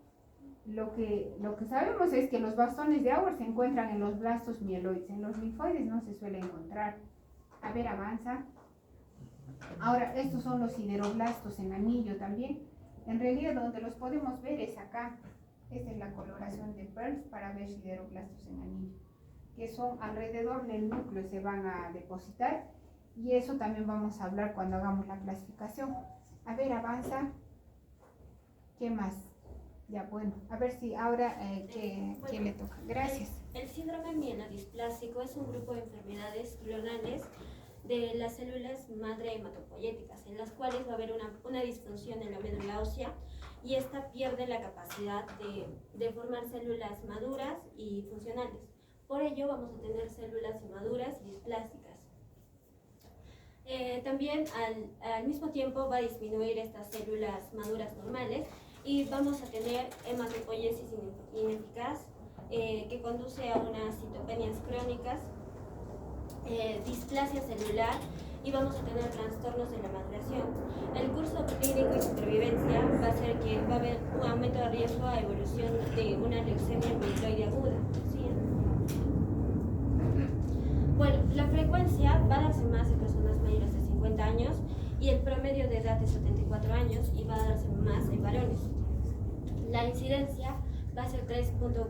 lo que sabemos es que los bastones de agua se encuentran en los blastos mieloides. En los linfoides no se suele encontrar. A ver, avanza. Ahora, estos son los sideroblastos en anillo también. En realidad, donde los podemos ver es acá. Esta es la coloración de Pearls para ver sideroblastos en anillo, que son alrededor del núcleo, se van a depositar, y eso también vamos a hablar cuando hagamos la clasificación. A ver, avanza. ¿Qué más? Ya, bueno, a ver si ahora, ¿quién le toca? Gracias. El síndrome mielodisplásico es un grupo de enfermedades clonales de las células madre hematopoyéticas, en las cuales va a haber una disfunción en la médula ósea, y esta pierde la capacidad de formar células maduras y funcionales. Por ello vamos a tener células inmaduras y displásicas. También al mismo tiempo va a disminuir estas células maduras normales y vamos a tener hematopoiesis ineficaz, que conduce a unas citopenias crónicas, displasia celular, y vamos a tener trastornos de la maduración. El curso clínico y supervivencia va a ser que va a haber un aumento de riesgo a evolución de una leucemia mieloide aguda. ¿Sí? Bueno, la frecuencia va a darse más en personas mayores de 50 años y el promedio de edad de 74 años, y va a darse más en varones. La incidencia va a ser 3.4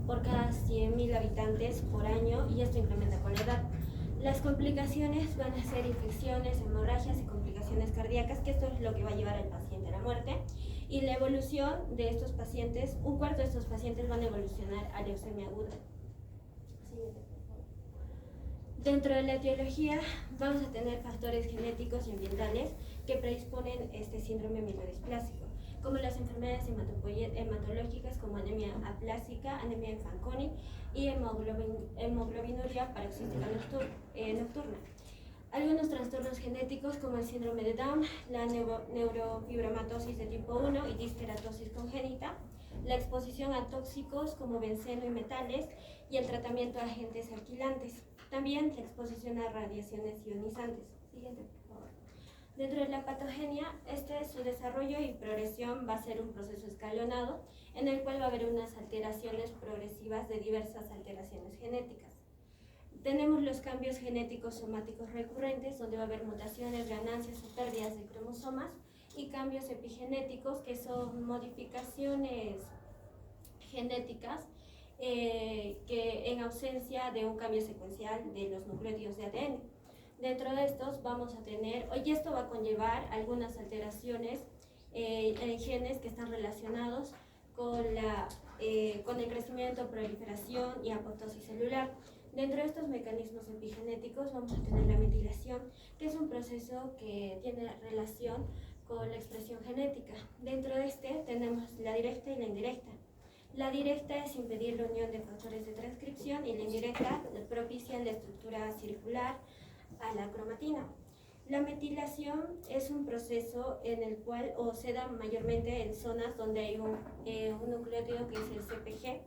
por cada 100.000 habitantes por año, y esto incrementa con la edad. Las complicaciones van a ser infecciones, hemorragias y complicaciones cardíacas, que esto es lo que va a llevar al paciente a la muerte. Y la evolución de estos pacientes, un cuarto de estos pacientes van a evolucionar a leucemia aguda. Siguiente, por favor. Dentro de la etiología vamos a tener factores genéticos y ambientales que predisponen este síndrome mielodisplásico, como las enfermedades hematológicas como anemia aplásica, anemia de Fanconi y hemoglobinuria paroxística nocturna. Algunos trastornos genéticos como el síndrome de Down, la neurofibromatosis de tipo 1 y diskeratosis congénita, la exposición a tóxicos como benceno y metales, y el tratamiento de agentes alquilantes. También la exposición a radiaciones ionizantes. Siguiente, por favor. Dentro de la patogenia, su desarrollo y progresión va a ser un proceso escalonado, en el cual va a haber unas alteraciones progresivas de diversas alteraciones genéticas. Tenemos los cambios genéticos somáticos recurrentes, donde va a haber mutaciones, ganancias o pérdidas de cromosomas, y cambios epigenéticos, que son modificaciones genéticas que en ausencia de un cambio secuencial de los nucleótidos de ADN. Dentro de estos vamos a tener, y esto va a conllevar algunas alteraciones en genes que están relacionados con el crecimiento, proliferación y apoptosis celular. Dentro de estos mecanismos epigenéticos vamos a tener la metilación, que es un proceso que tiene relación con la expresión genética. Dentro de este tenemos la directa y la indirecta. La directa es impedir la unión de factores de transcripción, y la indirecta propicia la estructura circular a la cromatina. La metilación es un proceso en el cual se da mayormente en zonas donde hay un nucleótido que es el CPG,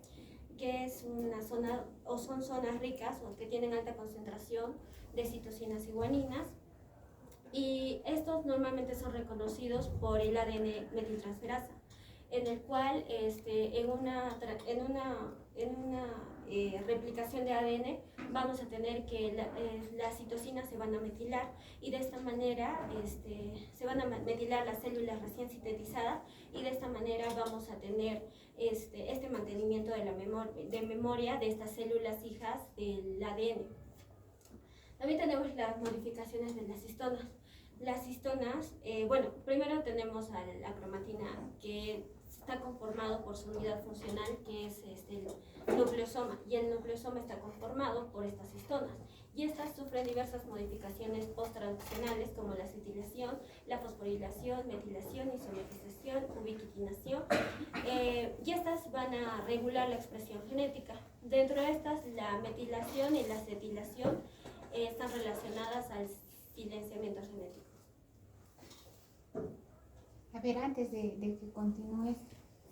que es una zona, o son zonas ricas o que tienen alta concentración de citocinas y guaninas, y estos normalmente son reconocidos por el ADN metiltransferasa, en el cual en una replicación de ADN vamos a tener que las citocinas se van a metilar, y de esta manera se van a metilar las células recién sintetizadas, y de esta manera vamos a tener este mantenimiento de memoria de estas células hijas del ADN. También tenemos las modificaciones de las histonas. Las histonas, bueno, primero tenemos a la cromatina, que está conformado por su unidad funcional, que es el nucleosoma, y el nucleosoma está conformado por estas histonas, y estas sufren diversas modificaciones post-traduccionales como la acetilación, la fosforilación, metilación, isomerización, ubiquitinación, y estas van a regular la expresión genética. Dentro de estas, la metilación y la acetilación están relacionadas al silenciamiento genético. A ver, antes de que continúes,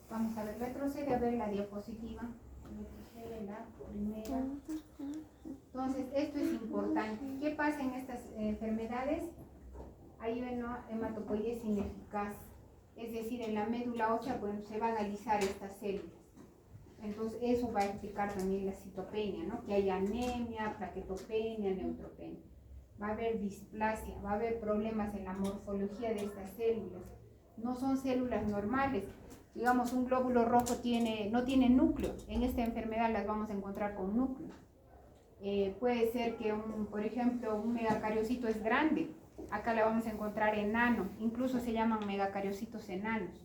vamos a ver, retrocede a ver la diapositiva. Retrocede la primera. Entonces, esto es importante. ¿Qué pasa en estas enfermedades? Hay una hematopoiesis ineficaz, es decir, en la médula ósea pues, se van a alisar estas células. Entonces, eso va a explicar también la citopenia, ¿no? Que hay anemia, plaquetopenia, neutropenia. Va a haber displasia, va a haber problemas en la morfología de estas células. No son células normales. Digamos, un glóbulo rojo no tiene núcleo. En esta enfermedad las vamos a encontrar con núcleo. Puede ser que, por ejemplo, un megacariocito es grande. Acá la vamos a encontrar enano. Incluso se llaman megacariocitos enanos.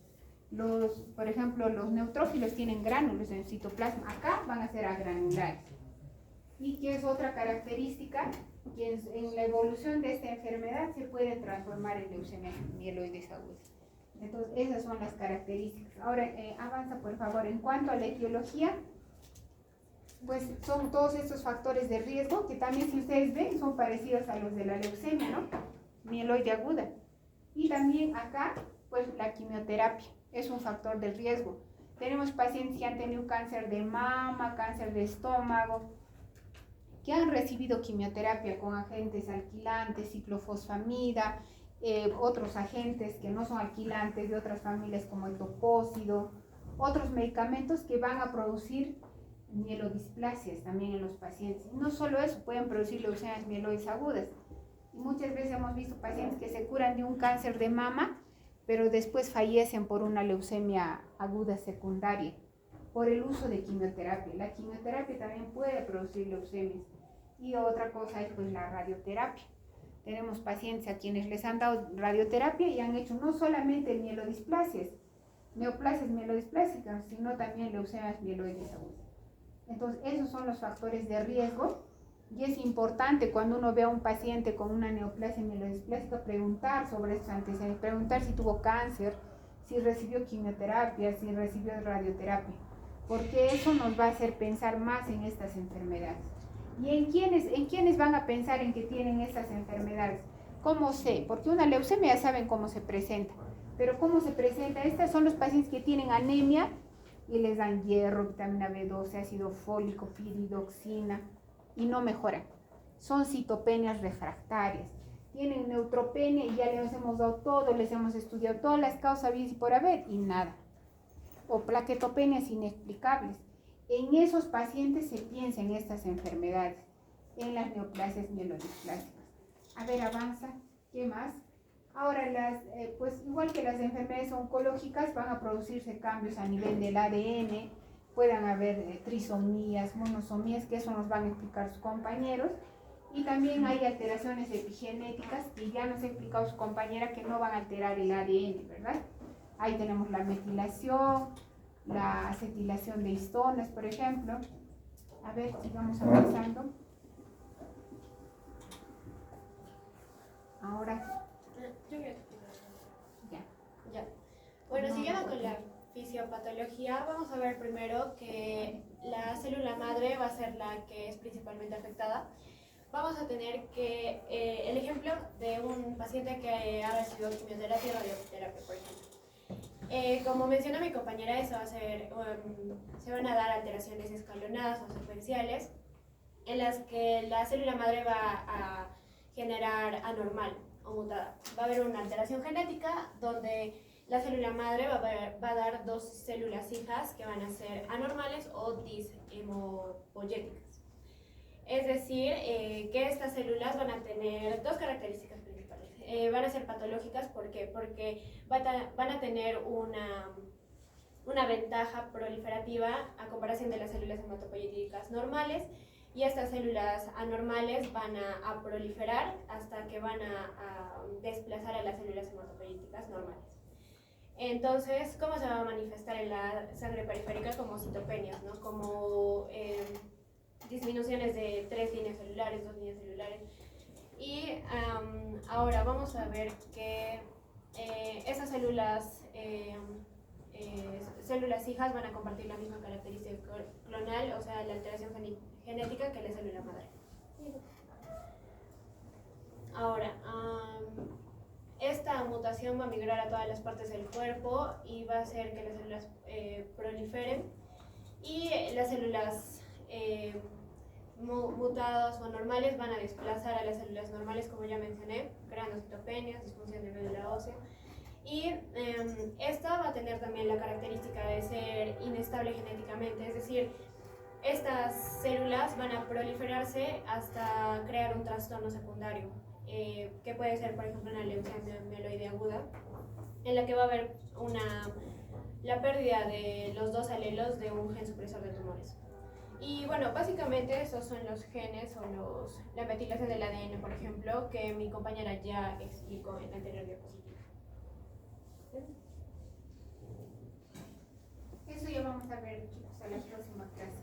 Por ejemplo, los neutrófilos tienen gránulos en el citoplasma. Acá van a ser agranulares. ¿Y qué es otra característica? Que en la evolución de esta enfermedad se pueden transformar en leucemias mieloides agudas. Entonces, esas son las características. Ahora, avanza por favor. En cuanto a la etiología, pues son todos estos factores de riesgo que también, si ustedes ven, son parecidos a los de la leucemia, ¿no? Mieloide aguda. Y también acá, pues la quimioterapia es un factor de riesgo. Tenemos pacientes que han tenido cáncer de mama, cáncer de estómago, que han recibido quimioterapia con agentes alquilantes, ciclofosfamida, otros agentes que no son alquilantes de otras familias como el topósido, otros medicamentos que van a producir mielodisplasias también en los pacientes. No solo eso, pueden producir leucemias mieloides agudas. Y muchas veces hemos visto pacientes que se curan de un cáncer de mama, pero después fallecen por una leucemia aguda secundaria, por el uso de quimioterapia. La quimioterapia también puede producir leucemias. Y otra cosa es pues la radioterapia. Tenemos pacientes a quienes les han dado radioterapia y han hecho no solamente mielodisplasias, neoplasias mielodisplásicas, sino también leucemias mieloides agudas. Entonces, esos son los factores de riesgo y es importante cuando uno ve a un paciente con una neoplasia mielodisplásica preguntar sobre estos antecedentes, preguntar si tuvo cáncer, si recibió quimioterapia, si recibió radioterapia, porque eso nos va a hacer pensar más en estas enfermedades. ¿Y en quiénes van a pensar en que tienen estas enfermedades? ¿Cómo sé? Porque una leucemia ya saben cómo se presenta, pero ¿cómo se presenta? Estas son los pacientes que tienen anemia y les dan hierro, vitamina B12, ácido fólico, piridoxina y no mejoran. Son citopenias refractarias. Tienen neutropenia y ya les hemos dado todo, les hemos estudiado todas las causas habidas y por haber y nada. O plaquetopenias inexplicables. En esos pacientes se piensa en estas enfermedades, en las neoplasias mielodisplásicas. A ver, avanza. ¿Qué más? Ahora, pues igual que las enfermedades oncológicas, van a producirse cambios a nivel del ADN, puedan haber trisomías, monosomías, que eso nos van a explicar sus compañeros. Y también hay alteraciones epigenéticas que ya nos ha explicado su compañera que no van a alterar el ADN, ¿verdad? Ahí tenemos la metilación, la acetilación de histonas, por ejemplo. A ver, sigamos avanzando. Ahora, ya. Bueno, siguiendo con la fisiopatología, vamos a ver primero que la célula madre va a ser la que es principalmente afectada. Vamos a tener que, el ejemplo de un paciente que ha recibido quimioterapia y radioterapia, por ejemplo. Como mencionó mi compañera, eso va a ser, se van a dar alteraciones escalonadas o secuenciales en las que la célula madre va a generar anormal o mutada. Va a haber una alteración genética donde la célula madre va a dar dos células hijas que van a ser anormales o dishemopoyéticas. Es decir, que estas células van a tener dos características principales. Van a ser patológicas, ¿por qué? Porque van a tener una ventaja proliferativa a comparación de las células hematopoyéticas normales, y estas células anormales van a proliferar hasta que van a desplazar a las células hematopoyéticas normales. Entonces, ¿cómo se va a manifestar en la sangre periférica? Como citopenias, ¿no? Como disminuciones de 3 líneas celulares, 2 líneas celulares. Y ahora vamos a ver que esas células hijas van a compartir la misma característica clonal, o sea, la alteración genética que la célula madre. Ahora, esta mutación va a migrar a todas las partes del cuerpo y va a hacer que las células proliferen, y las células mutadas o normales van a desplazar a las células normales, como ya mencioné, creando citopenias, disfunción de médula ósea. Y esta va a tener también la característica de ser inestable genéticamente, es decir, estas células van a proliferarse hasta crear un trastorno secundario, que puede ser, por ejemplo, una leucemia mieloide aguda, en la que va a haber la pérdida de los 2 alelos de un gen supresor de tumores. Y bueno, básicamente esos son los genes o la metilación del ADN, por ejemplo, que mi compañera ya explicó en la anterior diapositiva. Eso ya vamos a ver, chicos, a la próxima clase.